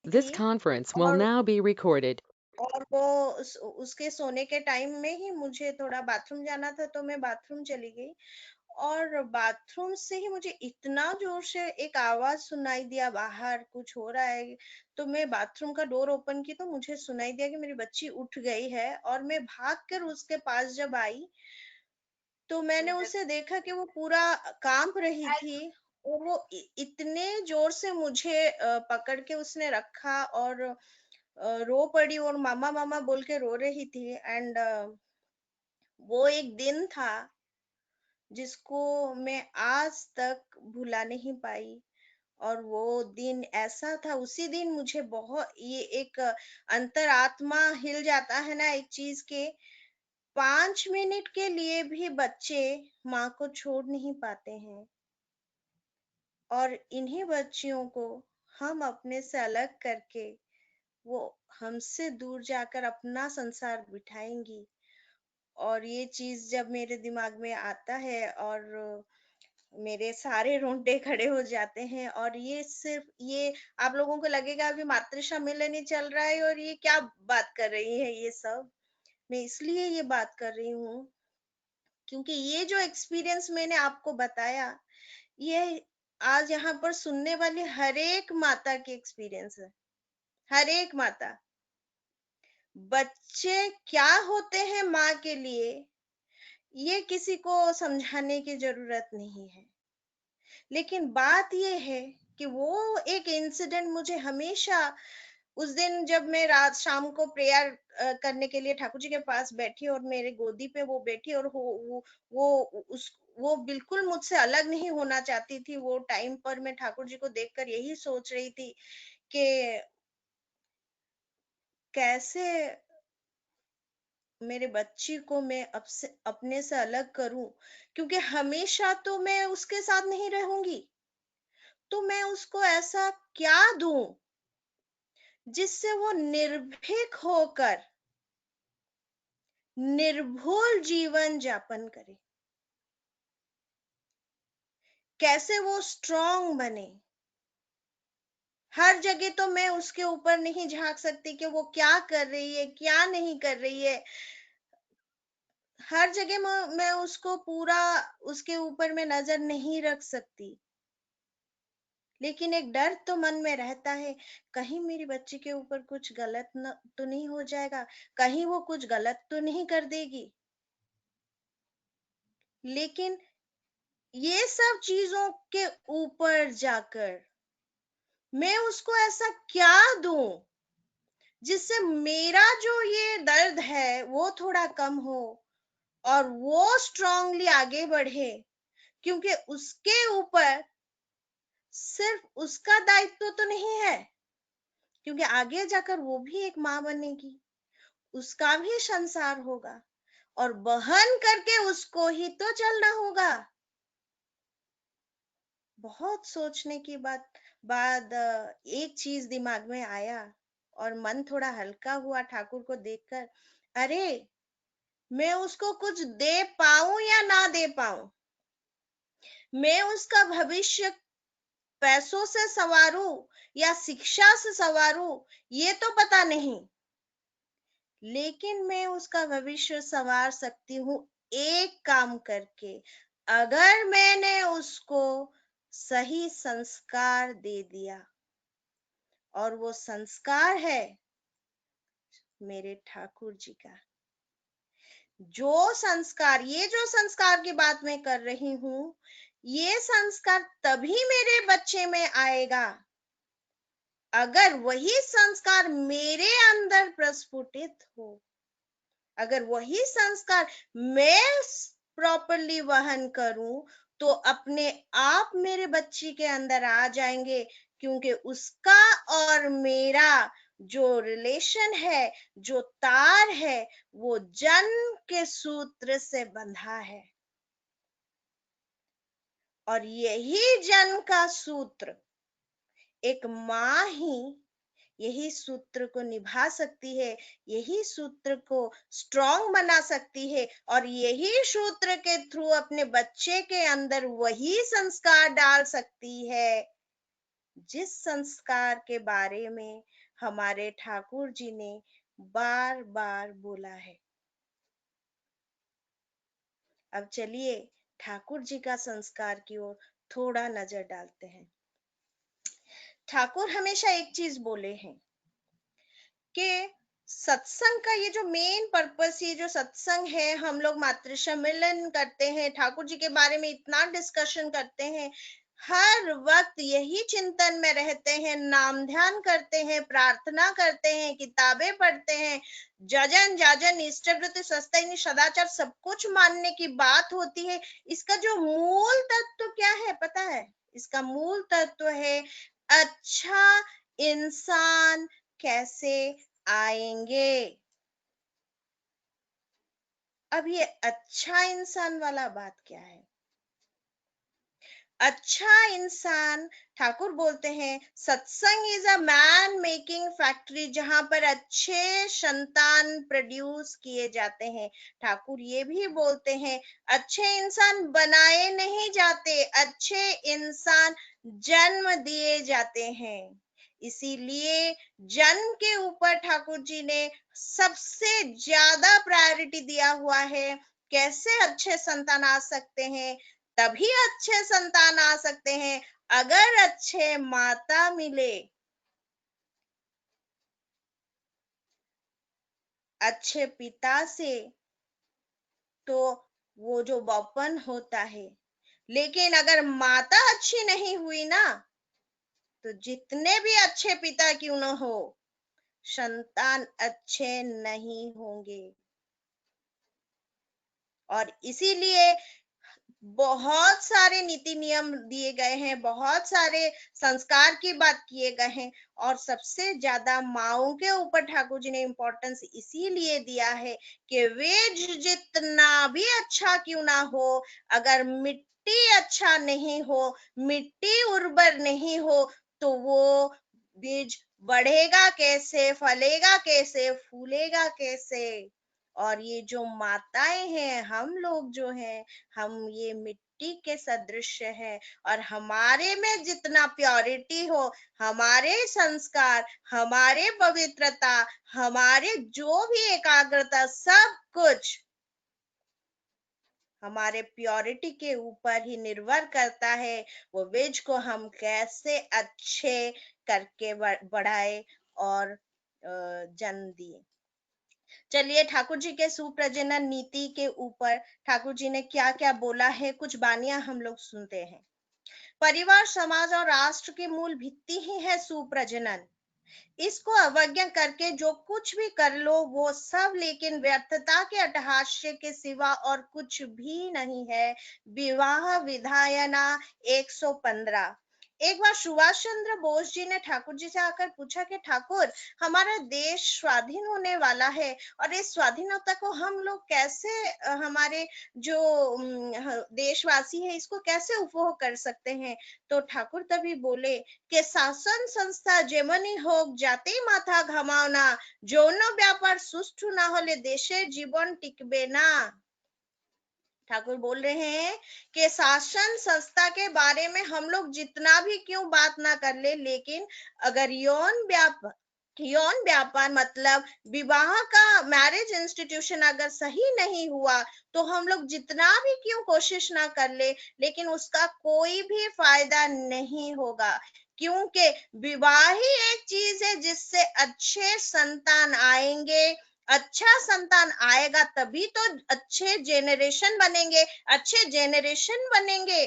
This थी। conference will और now be recorded. वो उसके सोने के टाइम में ही मुझे थोड़ा बाथरूम जाना था, तो मैं बाथरूम चली गई। और बाथरूम से ही मुझे इतना जोर से एक आवाज सुनाई दिया, बाहर कुछ हो रहा है। तो मैं बाथरूम का डोर ओपन की, तो मुझे सुनाई दिया कि मेरी बच्ची उठ गई है। और मैं भागकर उसके पास जब आई, तो मैंने उसे देखा कि वो पूरा कांप रही थी। और वो इतने जोर से मुझे पकड़ के उसने रखा, और रो पड़ी, और मामा मामा बोल के रो रही थी। एंड वो एक दिन था जिसको मैं आज तक भुला नहीं पाई। और वो दिन ऐसा था, उसी दिन मुझे बहुत ये एक अंतरात्मा हिल जाता है ना एक चीज के। 5 मिनट के लिए भी बच्चे माँ को छोड़ नहीं पाते हैं, और इन्हीं बच्चियों को हम अपने से अलग करके वो हमसे दूर जाकर अपना संसार बिठाएंगी। और ये चीज जब मेरे दिमाग में आता है, और मेरे सारे रोंगटे खड़े हो जाते हैं। और ये सिर्फ ये आप लोगों को लगेगा अभी मातृ सम्मेलन ही चल रहा है और ये क्या बात कर रही है ये सब। मैं इसलिए ये बात कर रही हूँ क्योंकि ये जो एक्सपीरियंस मैंने आपको बताया, ये आज यहाँ पर सुनने वाली हर एक माता की एक्सपीरियंस है। हर एक माता। बच्चे क्या होते हैं माँ के लिए, ये किसी को समझाने की जरूरत नहीं है। लेकिन बात ये है कि वो एक इंसिडेंट मुझे हमेशा, उस दिन जब मैं रात शाम को प्रेयर करने के लिए ठाकुर जी के पास बैठी, और मेरे गोदी पे वो बैठी, और वो बिल्कुल मुझसे अलग नहीं होना चाहती थी। वो टाइम पर मैं ठाकुर जी को देखकर यही सोच रही थी कि कैसे मेरे बच्ची को मैं अपने से अलग करूं, क्योंकि हमेशा तो मैं उसके साथ नहीं रहूंगी। तो मैं उसको ऐसा क्या दूं जिससे वो निर्भीक होकर निर्भुल जीवन यापन करे। कैसे वो स्ट्रांग बने। हर जगह तो मैं उसके ऊपर नहीं झांक सकती कि वो क्या कर रही है क्या नहीं कर रही है। हर जगह मैं उसको पूरा उसके ऊपर में नजर नहीं रख सकती। लेकिन एक डर तो मन में रहता है, कहीं मेरी बच्ची के ऊपर कुछ गलत तो नहीं हो जाएगा, कहीं वो कुछ गलत तो नहीं कर देगी। लेकिन ये सब चीजों के ऊपर जाकर मैं उसको ऐसा क्या दूं जिससे मेरा जो ये दर्द है वो थोड़ा कम हो, और वो स्ट्रांगली आगे बढ़े। क्योंकि उसके ऊपर सिर्फ उसका दायित्व तो नहीं है, क्योंकि आगे जाकर वो भी एक माँ बनेगी, उसका भी संसार होगा, और बहन करके उसको ही तो चलना होगा। बहुत सोचने की बाद एक चीज दिमाग में आया, और मन थोड़ा हल्का हुआ ठाकुर को देखकर। अरे, मैं उसको कुछ दे पाऊं या ना दे पाऊं, मैं उसका भविष्य पैसों से संवारूं या शिक्षा से संवारूं, ये तो पता नहीं। लेकिन मैं उसका भविष्य संवार सकती हूँ एक काम करके, अगर मैंने उसको सही संस्कार दे दिया। और वो संस्कार है मेरे ठाकुर जी का। ये जो संस्कार की बात मैं कर रही हूँ, ये संस्कार तभी मेरे बच्चे में आएगा अगर वही संस्कार मेरे अंदर प्रस्फुटित हो। अगर वही संस्कार मैं प्रॉपरली वहन करूं, तो अपने आप मेरे बच्ची के अंदर आ जाएंगे। क्योंकि उसका और मेरा जो रिलेशन है, जो तार है, वो जन्म के सूत्र से बंधा है। और यही जन्म का सूत्र एक माँ ही यही सूत्र को निभा सकती है, यही सूत्र को स्ट्रांग बना सकती है, और यही सूत्र के थ्रू अपने बच्चे के अंदर वही संस्कार डाल सकती है जिस संस्कार के बारे में हमारे ठाकुर जी ने बार बार बोला है। अब चलिए ठाकुर जी का संस्कार की ओर थोड़ा नजर डालते हैं। ठाकुर हमेशा एक चीज बोले हैं कि सत्संग का ये जो मेन पर्पस, ये जो सत्संग है, हम लोग मातृ सम्मेलन करते हैं, ठाकुर जी के बारे में इतना डिस्कशन करते हैं, हर वक्त यही चिंतन में रहते हैं, नाम ध्यान करते हैं, प्रार्थना करते हैं, किताबें पढ़ते हैं, जजन जाजन इष्टवृत्ति सस्ते सदाचार सब कुछ मानने की बात होती है। इसका जो मूल तत्व क्या है पता है? इसका मूल तत्व है अच्छा इंसान कैसे आएंगे। अब ये अच्छा इंसान वाला बात क्या है? अच्छा इंसान, ठाकुर बोलते हैं सत्संग is a man making factory, जहां पर अच्छे संतान प्रोड्यूस किए जाते हैं। ठाकुर ये भी बोलते हैं अच्छे इंसान बनाए नहीं जाते, अच्छे इंसान जन्म दिए जाते हैं। इसीलिए जन्म के ऊपर ठाकुर जी ने सबसे ज्यादा प्रायोरिटी दिया हुआ है। कैसे अच्छे संतान आ सकते हैं? तभी अच्छे संतान आ सकते हैं अगर अच्छे माता मिले, अच्छे पिता से, तो वो जो बौपन होता है। लेकिन अगर माता अच्छी नहीं हुई ना, तो जितने भी अच्छे पिता क्यों न हो, संतान अच्छे नहीं होंगे। और इसीलिए बहुत सारे नीति नियम दिए गए हैं, बहुत सारे संस्कार की बात किए गए हैं, और सबसे ज्यादा माओ के ऊपर ठाकुर जी ने इम्पोर्टेंस इसीलिए दिया है कि वे जितना भी अच्छा क्यों ना हो, अगर मिट्टी अच्छा नहीं हो, मिट्टी उर्वर नहीं हो, तो वो बीज बढ़ेगा कैसे, फलेगा कैसे, फूलेगा कैसे। और ये जो माताएं हैं, हम लोग जो हैं, हम ये मिट्टी के सदृश है। और हमारे में जितना प्योरिटी हो, हमारे संस्कार, हमारे पवित्रता, हमारे जो भी एकाग्रता, सब कुछ हमारे प्योरिटी के ऊपर ही निर्भर करता है। वो बीज को हम कैसे अच्छे करके बढ़ाए और जन्म दिए। चलिए ठाकुर जी के सुप्रजनन नीति के ऊपर ठाकुर जी ने क्या क्या बोला है, कुछ बानियां हम लोग सुनते हैं। परिवार, समाज और राष्ट्र की मूल भित्ति ही है सुप्रजनन। इसको अवज्ञा करके जो कुछ भी कर लो वो सब लेकिन व्यर्थता के अट्टहास्य के सिवा और कुछ भी नहीं है। विवाह विधायना 115। एक बार सुभाष चंद्र बोस जी ने ठाकुर जी से आकर पूछा कि ठाकुर, हमारा देश स्वाधीन होने वाला है, और इस स्वाधीनता को हम लोग कैसे हमारे जो देशवासी है इसको कैसे उपभोग कर सकते हैं? तो ठाकुर तभी बोले कि शासन संस्था जेमनी হোক যাতেই মাথা ঘামাও না, যৌন ব্যাপার সুষ্ঠু না হলে দেশের জীবন টিকবে না। ठाकुर बोल रहे हैं कि शासन संस्था के बारे में हम लोग जितना भी क्यों बात ना कर ले, लेकिन अगर यौन व्यापार मतलब विवाह का मैरिज इंस्टीट्यूशन अगर सही नहीं हुआ, तो हम लोग जितना भी क्यों कोशिश ना कर ले, लेकिन उसका कोई भी फायदा नहीं होगा। क्योंकि विवाह ही एक चीज है जिससे अच्छे संतान आएंगे। अच्छा संतान आएगा तभी तो अच्छे जेनरेशन बनेंगे, अच्छे जेनरेशन बनेंगे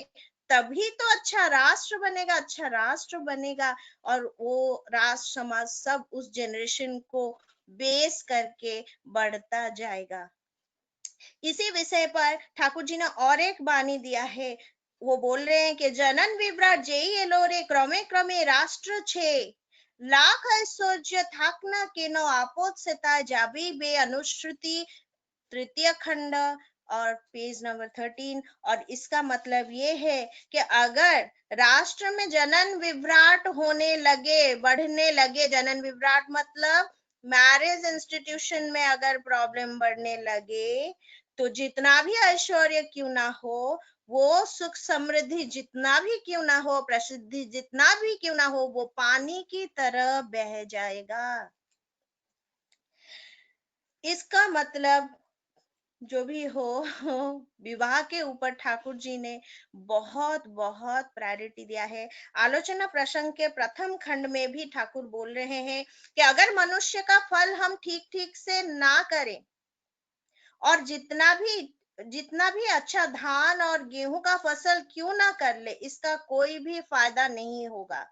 तभी तो अच्छा राष्ट्र बनेगा, अच्छा राष्ट्र बनेगा, और वो राष्ट्र समाज सब उस जेनरेशन को बेस करके बढ़ता जाएगा। इसी विषय पर ठाकुर जी ने और एक बानी दिया है। वो बोल रहे हैं कि जनन विभ्राट जेई एलोरे क्रमे क्रमे राष्ट्र छे, लाख ऐश्वर्य थाकना केनो आपोत सेता जाबी बे अनुश्रुति, तृतीय खंड और पेज नंबर 13। और इसका मतलब ये है कि अगर राष्ट्र में जनन विभ्राट होने लगे, बढ़ने लगे, जनन विभ्राट मतलब मैरिज इंस्टीट्यूशन में अगर प्रॉब्लम बढ़ने लगे, तो जितना भी ऐश्वर्य क्यों ना हो, वो सुख समृद्धि जितना भी क्यों ना हो, प्रसिद्धि जितना भी क्यों ना हो, वो पानी की तरह बह जाएगा। इसका मतलब जो भी हो विवाह के ऊपर ठाकुर जी ने बहुत बहुत प्रायोरिटी दिया है। आलोचना प्रसंग के प्रथम खंड में भी ठाकुर बोल रहे हैं कि अगर मनुष्य का फल हम ठीक ठीक से ना करें, और जितना भी अच्छा धान और गेहूं का फसल क्यों ना कर ले, इसका कोई भी फायदा नहीं होगा।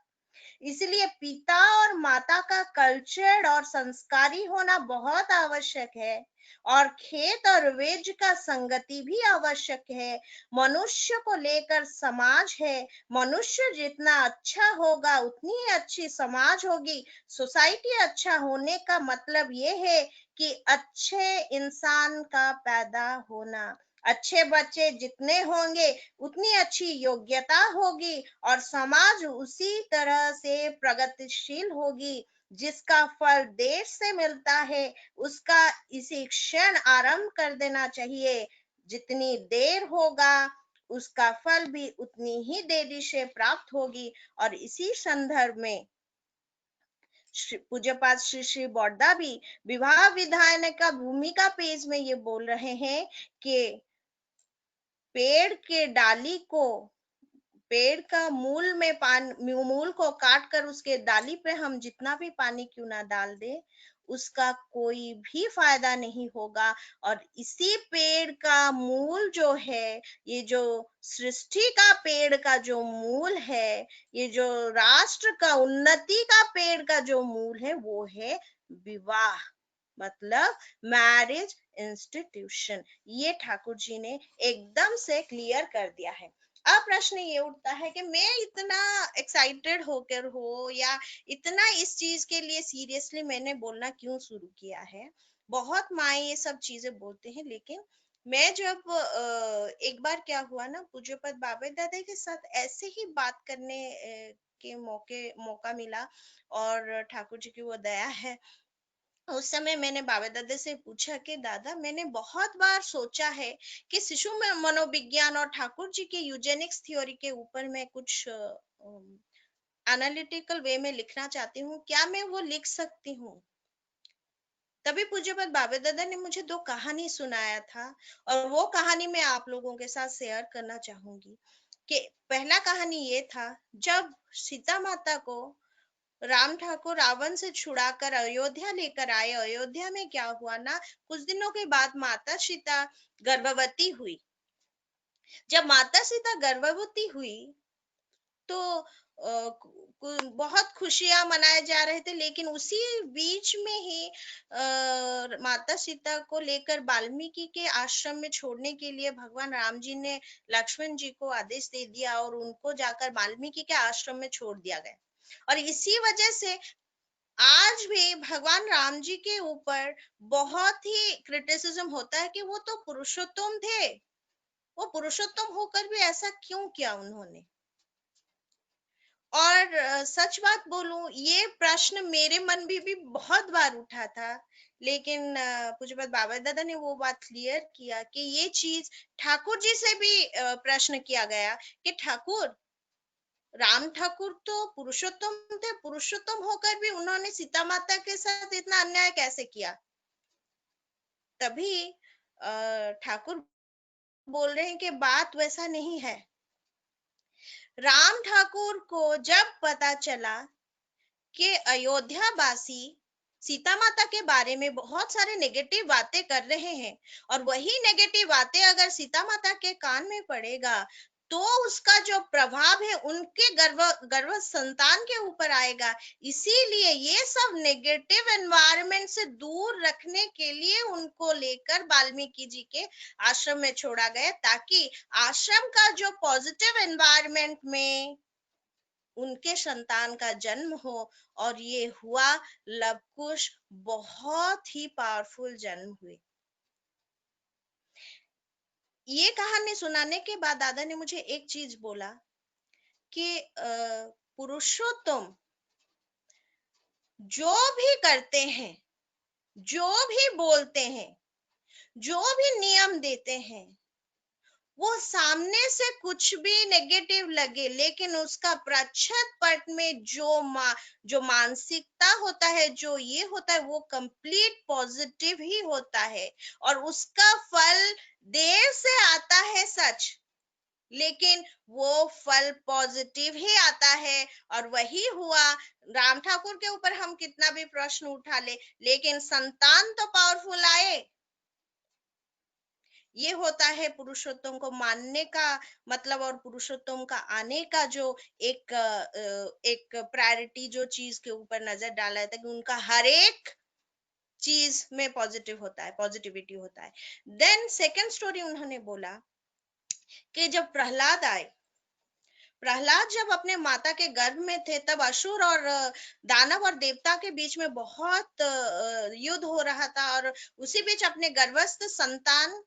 इसलिए पिता और माता का कल्चर्ड और संस्कारी होना बहुत आवश्यक है, और खेत और वेज का संगति भी आवश्यक है। मनुष्य को लेकर समाज है। मनुष्य जितना अच्छा होगा उतनी ही अच्छी समाज होगी। सोसाइटी अच्छा होने का मतलब ये है कि अच्छे इंसान का पैदा होना। अच्छे बच्चे जितने होंगे उतनी अच्छी योग्यता होगी, और समाज उसी तरह से प्रगतिशील होगी। जिसका फल देर से मिलता है उसका इसी क्षण आरंभ कर देना चाहिए। जितनी देर होगा उसका फल भी उतनी ही देरी से प्राप्त होगी। और इसी संदर्भ में पूज्यपाद श्री श्री बौद्धा भी विवाह विधान का भूमिका पेज में ये बोल रहे हैं कि पेड़ के डाली को, पेड़ का मूल को काट कर उसके डाली पे हम जितना भी पानी क्यों ना डाल दे, उसका कोई भी फायदा नहीं होगा। और इसी पेड़ का मूल जो है, ये जो सृष्टि का पेड़ का जो मूल है, ये जो राष्ट्र का उन्नति का पेड़ का जो मूल है, वो है विवाह, मतलब मैरिज इंस्टीट्यूशन। ये ठाकुर जी ने एकदम से क्लियर कर दिया है। अब प्रश्न ये उठता है कि मैं इतना एक्साइटेड होकर हो, या इतना इस चीज के लिए सीरियसली मैंने बोलना क्यों शुरू किया है। बहुत माँ ये सब चीजें बोलते हैं, लेकिन मैं जब एक बार क्या हुआ ना, पूज्यपद बाबा दादा के साथ ऐसे ही बात करने के मौका मिला, और ठाकुर जी की वो दया है। उस समय मैंने बाबा दादा से पूछा कि दादा, मैंने बहुत बार सोचा है कि शिशु में मनोविज्ञान और ठाकुर जी के यूजेनिक्स थ्योरी के ऊपर मैं कुछ एनालिटिकल वे में लिखना चाहती हूँ, क्या मैं वो लिख सकती हूँ। तभी पूज्यपाद बाबा दादा ने मुझे दो कहानी सुनाया था, और वो कहानी मैं आप लोगों के साथ शेयर करना चाहूंगी। कि पहला कहानी ये था, जब सीता माता को राम ठाकुर रावण से छुड़ाकर अयोध्या लेकर आए। अयोध्या में क्या हुआ ना, कुछ दिनों के बाद माता सीता गर्भवती हुई। जब माता सीता गर्भवती हुई तो बहुत खुशियां मनाए जा रहे थे, लेकिन उसी बीच में ही माता सीता को लेकर वाल्मीकि के आश्रम में छोड़ने के लिए भगवान राम जी ने लक्ष्मण जी को आदेश दे दिया, और उनको जाकर वाल्मीकि के आश्रम में छोड़ दिया गया। और इसी वजह से आज भी भगवान राम जी के ऊपर बहुत ही क्रिटिसिज्म होता है कि वो तो पुरुषोत्तम थे, वो पुरुषोत्तम होकर भी ऐसा क्यों किया उन्होंने। और सच बात बोलूं, ये प्रश्न मेरे मन में भी बहुत बार उठा था, लेकिन पूज्यपाद बाबा दादा ने वो बात क्लियर किया कि ये चीज ठाकुर जी से भी प्रश्न किया गया कि ठाकुर, राम ठाकुर तो पुरुषोत्तम थे, पुरुषोत्तम होकर भी उन्होंने सीता माता के साथ इतना अन्याय कैसे किया। तभी ठाकुर बोल रहे हैं कि बात वैसा नहीं है। राम ठाकुर को जब पता चला कि अयोध्या वासी सीता माता के बारे में बहुत सारे नेगेटिव बातें कर रहे हैं, और वही नेगेटिव बातें अगर सीता माता के कान में पड़ेगा तो उसका जो प्रभाव है उनके गर्भ संतान के ऊपर आएगा। इसीलिए ये सब नेगेटिव एनवायरनमेंट से दूर रखने के लिए उनको लेकर वाल्मीकि जी के आश्रम में छोड़ा गया, ताकि आश्रम का जो पॉजिटिव एनवायरनमेंट में उनके संतान का जन्म हो। और ये हुआ, लवकुश बहुत ही पावरफुल जन्म हुए। ये कहानी सुनाने के बाद दादा ने मुझे एक चीज बोला कि पुरुषोत्तम जो भी करते हैं, जो भी बोलते हैं, जो भी नियम देते हैं, वो सामने से कुछ भी नेगेटिव लगे, लेकिन उसका प्रच्छद पट में जो मानसिकता होता है, जो ये होता है, वो कंप्लीट पॉजिटिव ही होता है। और उसका फल देर से आता है सच, लेकिन वो फल पॉजिटिव ही आता है। और वही हुआ राम ठाकुर के ऊपर, हम कितना भी प्रश्न उठा ले, लेकिन संतान तो पावरफुल आए। ये होता है पुरुषोत्तम को मानने का मतलब, और पुरुषोत्तम का आने का जो एक प्रायोरिटी जो चीज के ऊपर नजर डाला है, कि उनका हर एक चीज में पॉजिटिव होता है, पॉजिटिविटी होता है। देन सेकंड स्टोरी उन्होंने बोला कि जब प्रहलाद आए, प्रहलाद जब अपने माता के गर्भ में थे, तब असुर और दानव और देवता के बीच में बहुत युद्ध हो रहा था। और उसी बीच अपने गर्भस्थ संतान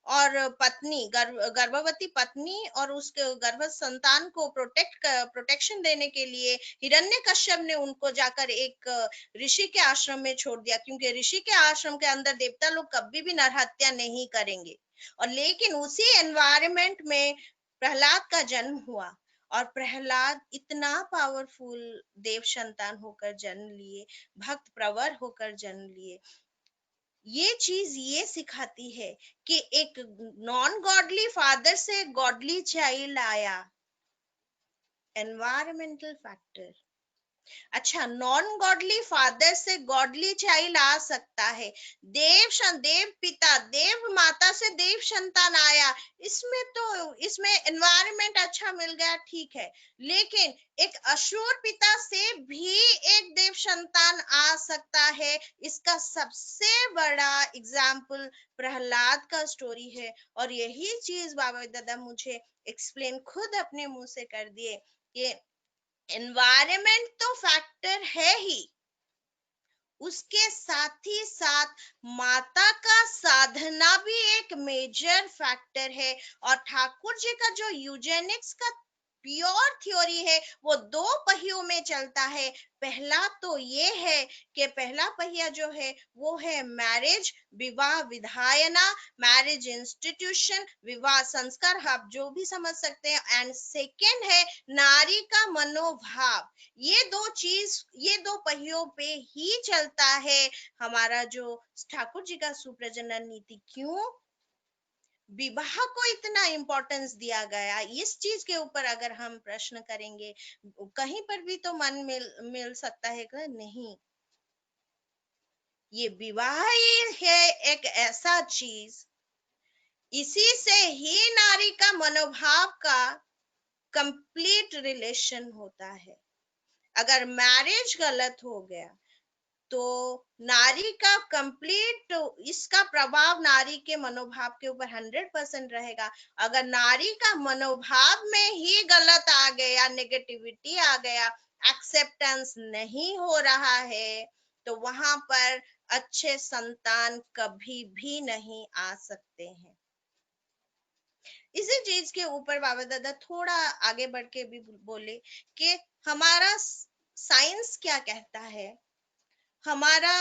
और पत्नी, गर्भवती पत्नी और उसके गर्भस्थ संतान को प्रोटेक्शन देने के लिए हिरण्यकश्यप ने उनको जाकर एक ऋषि के आश्रम में छोड़ दिया, क्योंकि ऋषि के आश्रम के अंदर देवता लोग कभी भी नरहत्या नहीं करेंगे। और लेकिन उसी एनवायरमेंट में प्रहलाद का जन्म हुआ। और प्रहलाद इतना पावरफुल देव संतान होकर जन्म लिए, भक्त प्रवर होकर जन्म लिए। ये चीज ये सिखाती है कि एक नॉन गॉडली फादर से गॉडली चाइल्ड आया। Environmental factor. अच्छा, नॉन गॉडली फादर से गॉडली चाइल्ड आ सकता है। देव पिता, देव माता से देव संतान आया, इसमें तो इसमें एनवायरनमेंट अच्छा मिल गया, ठीक है। लेकिन एक असुर पिता से भी एक देव संतान आ सकता है। इसका सबसे बड़ा एग्जाम्पल प्रहलाद का स्टोरी है। और यही चीज बाबा दादा मुझे एक्सप्लेन खुद अपने मुंह से कर दिए कि एनवायरमेंट तो फैक्टर है ही, उसके साथ ही साथ माता का साधना भी एक मेजर फैक्टर है। और ठाकुर जी का जो यूजेनिक्स का प्योर थ्योरी है, वो दो पहियों में चलता है। पहला तो ये है कि पहला पहिया जो है वो है मैरिज, विवाह विधायना, मैरिज इंस्टीट्यूशन, विवाह संस्कार, आप जो भी समझ सकते हैं। एंड सेकेंड है नारी का मनोभाव। ये दो पहियों पे ही चलता है हमारा जो ठाकुर जी का सुप्रजनन नीति। क्यों विवाह को इतना इम्पोर्टेंस दिया गया, इस चीज के ऊपर अगर हम प्रश्न करेंगे, कहीं पर भी तो मन मिल सकता है कि नहीं, ये विवाह ही है एक ऐसा चीज, इसी से ही नारी का मनोभाव का कंप्लीट रिलेशन होता है। अगर मैरिज गलत हो गया तो नारी का कंप्लीट इसका प्रभाव नारी के मनोभाव के ऊपर 100% रहेगा। अगर नारी का मनोभाव में ही गलत आ गया, नेगेटिविटी आ गया, एक्सेप्टेंस नहीं हो रहा है, तो वहां पर अच्छे संतान कभी भी नहीं आ सकते हैं। इसी चीज के ऊपर बाबा दादा थोड़ा आगे बढ़ के भी बोले कि हमारा साइंस क्या कहता है, हमारा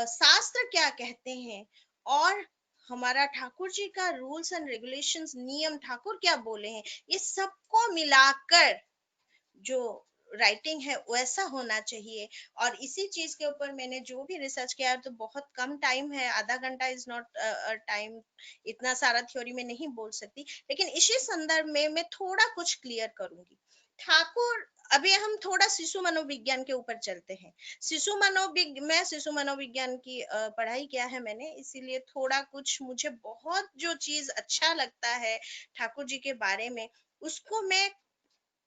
शास्त्र क्या कहते हैं, और हमारा ठाकुर जी का रूल्स एंड रेगुलेशंस, नियम ठाकुर क्या बोले हैं, ये सबको मिलाकर जो राइटिंग है वैसा होना चाहिए। और इसी चीज के ऊपर मैंने जो भी रिसर्च किया, तो बहुत कम टाइम है, आधा घंटा इज नॉट टाइम, इतना सारा थ्योरी में नहीं बोल सकती, लेकिन इसी संदर्भ में मैं थोड़ा कुछ क्लियर करूंगी। ठाकुर, अभी हम थोड़ा शिशु मनोविज्ञान के ऊपर चलते हैं। शिशु मनोविज्ञान की पढ़ाई किया है मैंने, इसीलिए थोड़ा कुछ मुझे बहुत जो चीज अच्छा लगता है ठाकुर जी के बारे में, उसको मैं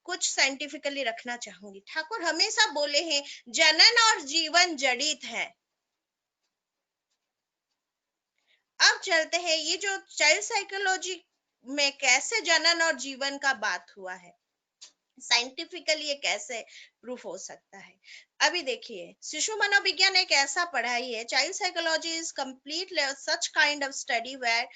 कुछ साइंटिफिकली रखना चाहूंगी। ठाकुर हमेशा बोले हैं जनन और जीवन जड़ित है। अब चलते हैं ये जो चाइल्ड साइकोलॉजी में कैसे जनन और जीवन का बात हुआ है, साइंटिफिकली ये कैसे प्रूफ हो सकता है। अभी देखिए, शिशु मनोविज्ञान एक ऐसा पढ़ाई है, child psychology is complete such kind of study where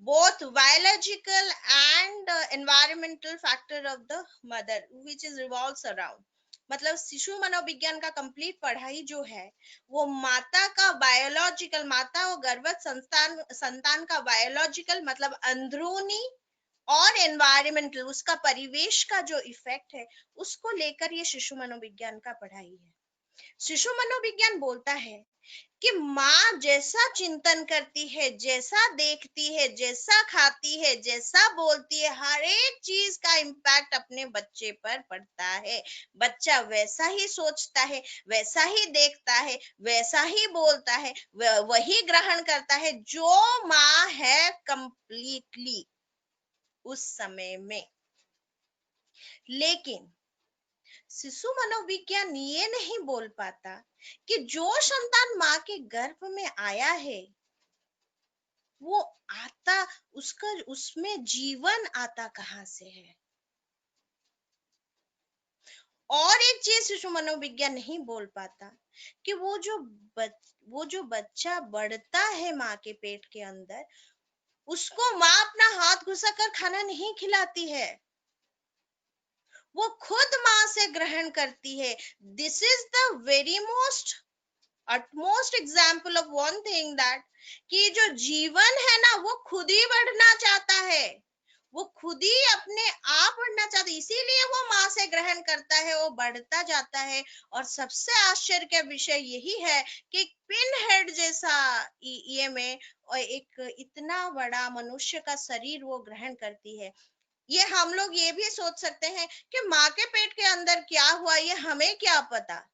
both biological and environmental factor of the mother which is revolves around, मतलब शिशु मनोविज्ञान का कंप्लीट पढ़ाई जो है वो माता का बायोलॉजिकल, माता और गर्भस्थ संतान संतान का बायोलॉजिकल मतलब अंदरूनी और एनवायरमेंटल, उसका परिवेश का जो इफेक्ट है, उसको लेकर ये शिशु मनोविज्ञान का पढ़ाई है। शिशु मनोविज्ञान बोलता है कि माँ जैसा चिंतन करती है, जैसा देखती है, जैसा खाती है, जैसा बोलती है, हर एक चीज का इम्पैक्ट अपने बच्चे पर पड़ता है। बच्चा वैसा ही सोचता है, वैसा ही देखता है, वैसा ही बोलता है, वही ग्रहण करता है जो माँ है कंप्लीटली उस समय में। लेकिन शिशु मनोविज्ञान ये नहीं बोल पाता कि जो संतान माँ के गर्भ में आया है, वो आता, उसका उसमें जीवन आता कहाँ से है। और एक चीज शिशु मनोविज्ञान नहीं बोल पाता कि वो जो बच्चा बढ़ता है माँ के पेट के अंदर, उसको माँ अपना हाथ घुसा कर खाना नहीं खिलाती है, वो खुद माँ से ग्रहण करती है। This is the very most utmost example of one thing that कि जो जीवन है ना, वो खुद ही बढ़ना चाहता है, वो खुद ही अपने आप बढ़ना चाहता है, इसीलिए वो माँ से ग्रहण करता है, वो बढ़ता जाता है। और सबसे आश्चर्य का विषय यही है कि पिन हेड जैसा ये में और एक इतना बड़ा मनुष्य का शरीर वो ग्रहण करती है। ये हम लोग ये भी सोच सकते हैं कि माँ के पेट के अंदर क्या हुआ, ये हमें क्या पता।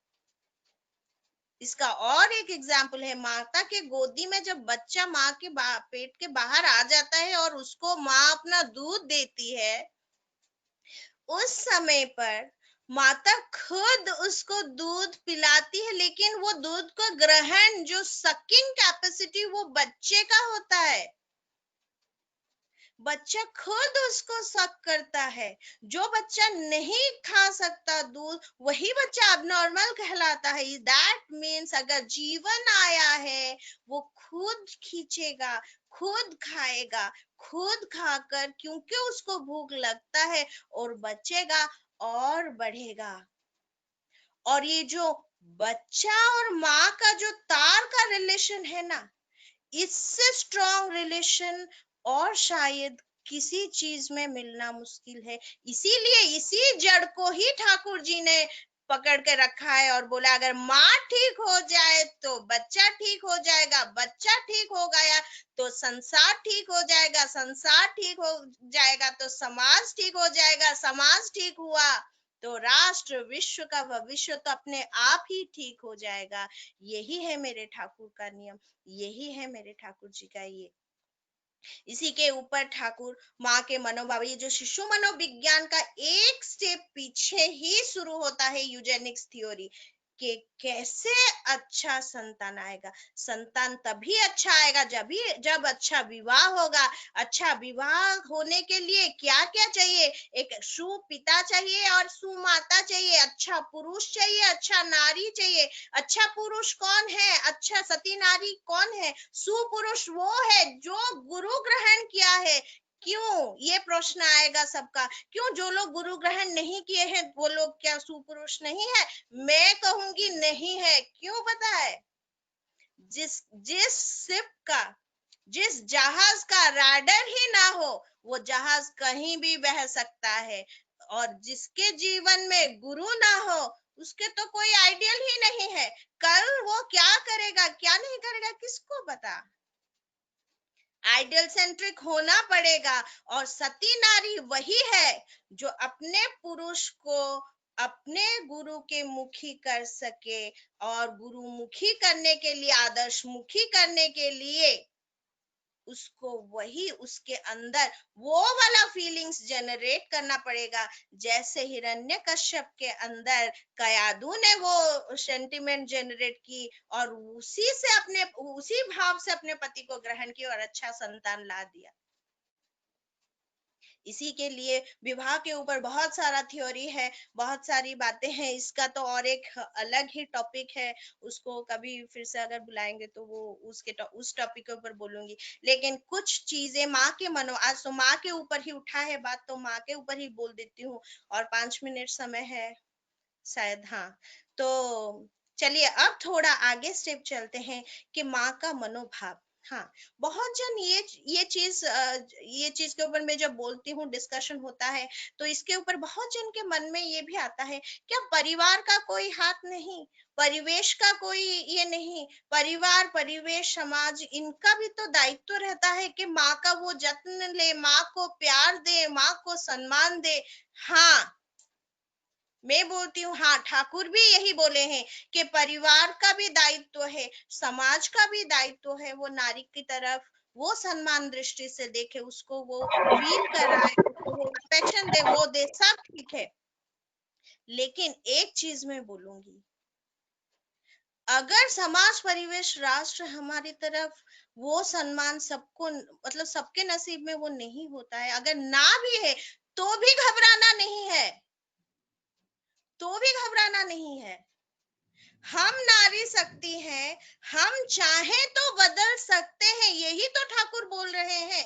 इसका और एक एग्जाम्पल है, माता के गोदी में जब बच्चा माँ के पेट के बाहर आ जाता है और उसको माँ अपना दूध देती है, उस समय पर माता खुद उसको दूध पिलाती है, लेकिन वो दूध को ग्रहण, जो सकिंग कैपेसिटी वो बच्चे का होता है, बच्चा खुद उसको सक करता है। जो बच्चा नहीं खा सकता दूध, वही बच्चा अबनॉर्मल कहलाता है। दैट मीन्स अगर जीवन आया है, वो खुद खींचेगा, खुद खाएगा, खुद खाकर, क्योंकि उसको भूख लगता है, और बचेगा और बढ़ेगा। और ये जो बच्चा और माँ का जो तार का रिलेशन है ना, इससे स्ट्रॉन्ग रिलेशन और शायद किसी चीज में मिलना मुश्किल है। इसीलिए इसी जड़ को ही ठाकुर जी ने पकड़ के रखा है और बोला, अगर माँ ठीक हो जाए तो बच्चा ठीक हो जाएगा, बच्चा ठीक हो गया तो संसार ठीक हो जाएगा, संसार ठीक हो जाएगा तो समाज ठीक हो जाएगा, समाज ठीक हुआ तो राष्ट्र विश्व का भविष्य तो अपने आप ही ठीक हो जाएगा। यही है मेरे ठाकुर का नियम, यही है मेरे ठाकुर जी का ये। इसी के ऊपर ठाकुर माँ के मनोभाव, ये जो शिशु मनोविज्ञान का एक स्टेप पीछे ही शुरू होता है यूजेनिक्स थ्योरी, कि कैसे अच्छा संतान आएगा। संतान तभी अच्छा आएगा जब अच्छा विवाह होगा। अच्छा विवाह होने के लिए क्या क्या चाहिए, एक सुपिता चाहिए और सुमाता चाहिए, अच्छा पुरुष चाहिए, अच्छा नारी चाहिए। अच्छा पुरुष कौन है, अच्छा सती नारी कौन है, सुपुरुष वो है जो गुरु ग्रहण किया है। क्यों, ये प्रश्न आएगा सबका, क्यों जो लोग गुरु ग्रहण नहीं किए हैं वो लोग क्या सुपुरुष नहीं है? मैं कहूंगी नहीं है। क्यों पता है? जिस जिस शिप का, जिस जहाज का राडर ही ना हो, वो जहाज कहीं भी बह सकता है। और जिसके जीवन में गुरु ना हो, उसके तो कोई आइडियल ही नहीं है। कल वो क्या करेगा क्या नहीं करेगा, किसको पता। आइडियल सेंट्रिक होना पड़ेगा। और सती नारी वही है जो अपने पुरुष को अपने गुरु के मुखी कर सके, और गुरुमुखी करने के लिए, आदर्श मुखी करने के लिए उसको वही उसके अंदर वो वाला फीलिंग्स जनरेट करना पड़ेगा, जैसे हिरण्यकश्यप के अंदर कयादू ने वो सेंटिमेंट जनरेट की और उसी भाव से अपने पति को ग्रहण की और अच्छा संतान ला दिया। इसी के लिए विवाह के ऊपर बहुत सारा थ्योरी है, बहुत सारी बातें हैं। इसका तो और एक अलग ही टॉपिक है, उसको कभी फिर से अगर बुलाएंगे तो वो उस टॉपिक के ऊपर बोलूंगी। लेकिन कुछ चीजें माँ के आज तो माँ के ऊपर ही उठा है बात, तो माँ के ऊपर ही बोल देती हूँ। और 5 मिनट समय है शायद, हाँ। तो चलिए अब थोड़ा आगे स्टेप चलते हैं कि माँ का मनोभाव, हाँ, बहुत जन ये चीज के ऊपर मैं जब बोलती हूँ, डिस्कशन होता है, तो इसके ऊपर बहुत जन के मन में ये भी आता है, क्या परिवार का कोई हाथ नहीं, परिवेश का कोई ये नहीं, परिवार, परिवेश, समाज, इनका भी तो दायित्व रहता है कि माँ का वो जत्न ले, माँ को प्यार दे, माँ को सम्मान दे। हाँ, मैं बोलती हूँ, हाँ, ठाकुर भी यही बोले हैं कि परिवार का भी दायित्व है, समाज का भी दायित्व है, वो नारी की तरफ वो सम्मान दृष्टि से देखे, उसको वो फील कराए, उसको वो अफेक्शन दे, वो दे, सब ठीक है। लेकिन एक चीज मैं बोलूंगी, अगर समाज, परिवेश, राष्ट्र हमारी तरफ वो सम्मान सबको, मतलब सबके नसीब में वो नहीं होता है, अगर ना भी है, तो भी घबराना नहीं है, तो भी घबराना नहीं है। हम नारी शक्ति हैं, हम चाहें तो बदल सकते हैं, यही तो ठाकुर बोल रहे हैं।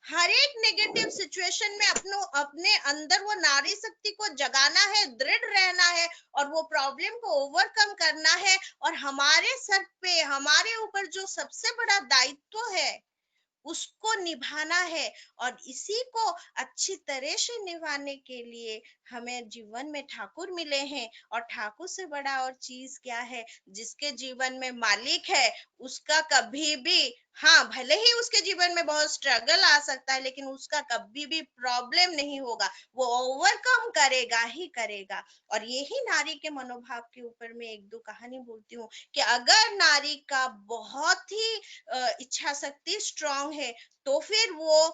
हर एक नेगेटिव सिचुएशन में अपने अंदर वो नारी शक्ति को जगाना है, दृढ़ रहना है, और वो प्रॉब्लम को ओवरकम करना है। और हमारे सर पे, हमारे ऊपर जो सबसे बड़ा दायित्व है, उसको निभाना है। और इसी को अच्छी तरह से निभाने के लिए हमें जीवन में ठाकुर मिले हैं। और ठाकुर से बड़ा और चीज क्या है, जिसके जीवन में मालिक है, उसका कभी भी, हाँ, भले ही उसके जीवन में बहुत स्ट्रगल आ सकता है, लेकिन उसका कभी भी प्रॉब्लम नहीं होगा, वो ओवरकम करेगा ही करेगा। और यही नारी के मनोभाव के ऊपर मैं एक दो कहानी बोलती हूँ, कि अगर नारी का बहुत ही इच्छा शक्ति स्ट्रांग है, तो फिर वो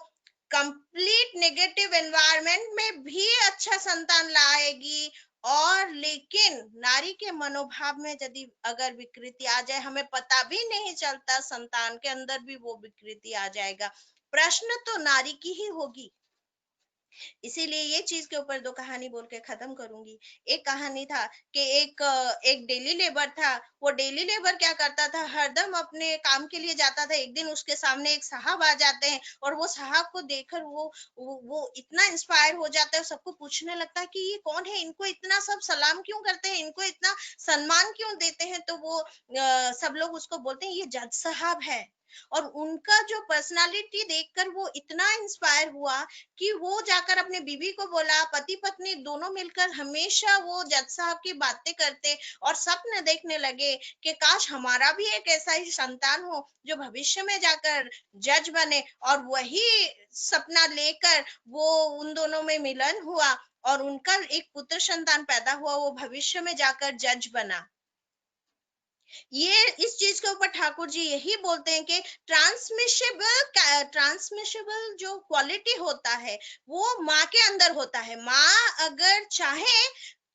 कंप्लीट नेगेटिव एनवायरनमेंट में भी अच्छा संतान लाएगी। और लेकिन नारी के मनोभाव में यदि अगर विकृति आ जाए, हमें पता भी नहीं चलता, संतान के अंदर भी वो विकृति आ जाएगा, प्रश्न तो नारी की ही होगी। इसीलिए ये चीज के ऊपर दो कहानी बोल के खत्म करूंगी। एक कहानी था कि एक डेली लेबर था। वो डेली लेबर क्या करता था, हरदम अपने काम के लिए जाता था। एक दिन उसके सामने एक साहब आ जाते हैं, और वो साहब को देखकर वो इतना इंस्पायर हो जाता है, सबको पूछने लगता है कि ये कौन है, इनको इतना सब सलाम क्यों करते हैं, इनको इतना सम्मान क्यों देते हैं। तो वो सब लोग उसको बोलते हैं, ये जज साहब है। और उनका जो पर्सनालिटी देखकर वो इतना इंस्पायर हुआ कि वो जाकर अपने बीवी को बोला, पति पत्नी दोनों मिलकर हमेशा वो जज साहब की बातें करते, और सपने देखने लगे कि काश हमारा भी एक ऐसा ही संतान हो जो भविष्य में जाकर जज बने। और वही सपना लेकर वो उन दोनों में मिलन हुआ, और उनका एक पुत्र संतान पैदा हुआ, वो भविष्य में जाकर जज बना। ये इस चीज के ऊपर ठाकुर जी यही बोलते हैं कि ट्रांसमिशेबल जो क्वालिटी होता है, वो माँ के अंदर होता है। माँ अगर चाहे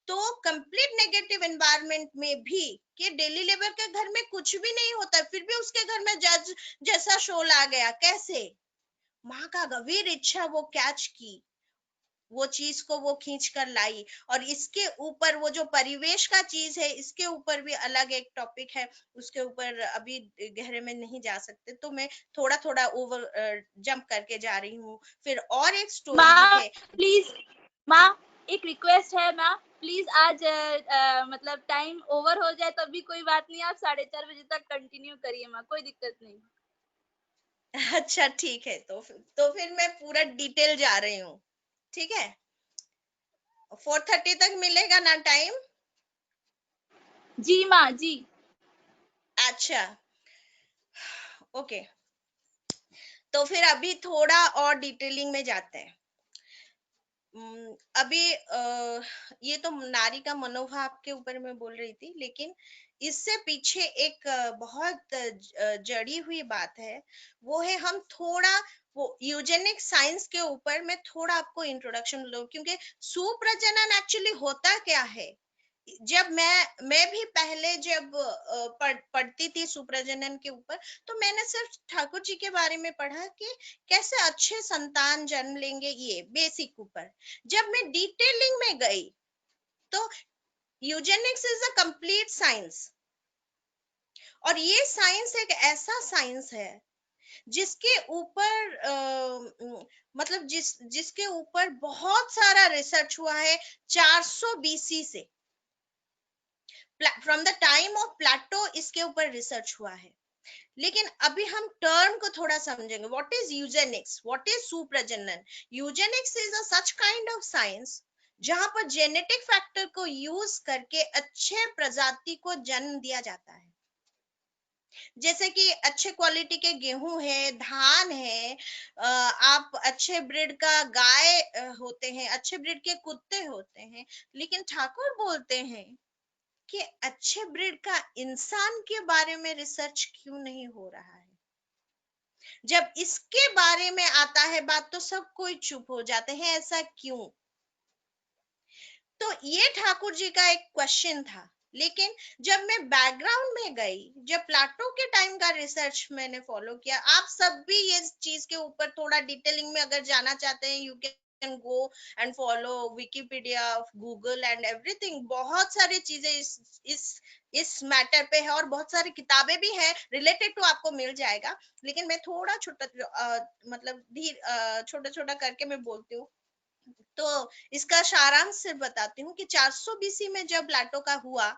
तो कंप्लीट नेगेटिव एनवायरनमेंट में भी, कि डेली लेबर के घर में कुछ भी नहीं होता, फिर भी उसके घर में जज जैसा शोल आ गया, कैसे? माँ का गंभीर इच्छा वो कैच की, वो चीज को वो खींच कर लाई। और इसके ऊपर वो जो परिवेश का चीज है, इसके ऊपर भी अलग एक टॉपिक है, उसके ऊपर अभी गहरे में नहीं जा सकते, तो मैं थोड़ा थोड़ा ओवर जंप करके जा रही हूँ। फिर और एक स्टोरी भी माँ है। प्लीज, माँ एक रिक्वेस्ट है माँ, प्लीज आज मतलब टाइम ओवर हो जाए तब भी कोई बात नहीं, आप 4:30 बजे तक कंटिन्यू करिए माँ, कोई दिक्कत नहीं। अच्छा ठीक है, तो फिर मैं पूरा डिटेल जा रही हूँ, ठीक है? 4:30 तक मिलेगा ना टाइम? जी माँ जी। अच्छा, ओके। तो फिर अभी थोड़ा और डिटेलिंग में जाते हैं। अभी ये तो नारी का मनोभाव के ऊपर मैं बोल रही थी, लेकिन इससे पीछे एक बहुत जड़ी हुई बात है। वो है, हम थोड़ा वो यूजेनिक साइंस के ऊपर मैं थोड़ा आपको इंट्रोडक्शन लूं, क्योंकि सुप्रजनन एक्चुअली होता क्या है। जब मैं भी पहले जब पढ़ती थी सुप्रजनन के ऊपर, तो मैंने सिर्फ ठाकुर जी के बारे में पढ़ा कि कैसे अच्छे संतान जन्म लेंगे, ये बेसिक ऊपर। जब मैं डिटेलिंग में गई, तो Eugenix is a complete science. और ये साइंस एक ऐसा साइंस है जिसके ऊपर मतलब जिसके ऊपर बहुत सारा रिसर्च हुआ है, 400 बीसी से, from the time of Plato इसके ऊपर रिसर्च हुआ है। लेकिन अभी हम टर्म को थोड़ा समझेंगे। What is eugenics, what is सुप्रजनन। Eugenics is a such kind of science जहां पर जेनेटिक फैक्टर को यूज करके अच्छे प्रजाति को जन्म दिया जाता है। जैसे कि अच्छे क्वालिटी के गेहूं है, धान है, आप अच्छे ब्रीड का गाय होते हैं, अच्छे ब्रीड के कुत्ते होते हैं। लेकिन ठाकुर बोलते हैं कि अच्छे ब्रीड का इंसान के बारे में रिसर्च क्यों नहीं हो रहा है। जब इसके बारे में आता है बात तो सब कोई चुप हो जाते हैं, ऐसा क्यों। तो ये ठाकुर जी का एक क्वेश्चन था। लेकिन जब मैं बैकग्राउंड में गई, जब प्लाटो के टाइम का रिसर्च मैंने फॉलो किया, आप सब भी ये चीज के ऊपर थोड़ा डिटेलिंग में अगर जाना चाहते हैं, you can go and follow Wikipedia, Google and everything. बहुत सारी चीजें इस मैटर पे है और बहुत सारी किताबें भी हैं रिलेटेड टू, आपको मिल जाएगा। लेकिन मैं थोड़ा छोटा मतलब छोटा छोटा करके मैं बोलती हूँ। तो इसका सारांश से बताती हूँ कि 400 बीसी में जब प्लाटो का हुआ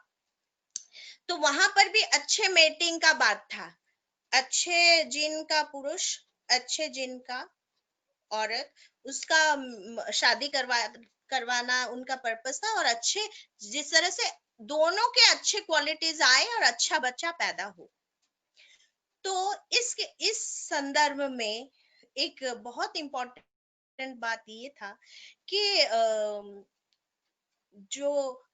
तो वहां पर भी अच्छे मेटिंग का बात था। अच्छे जीन का पुरुष, अच्छे जीन का औरत, उसका शादी करवाना उनका पर्पस था। और अच्छे, जिस तरह से दोनों के अच्छे क्वालिटीज आए और अच्छा बच्चा पैदा हो। तो इस संदर्भ में एक बहुत इंपॉर्टेंट बात ये था कि जो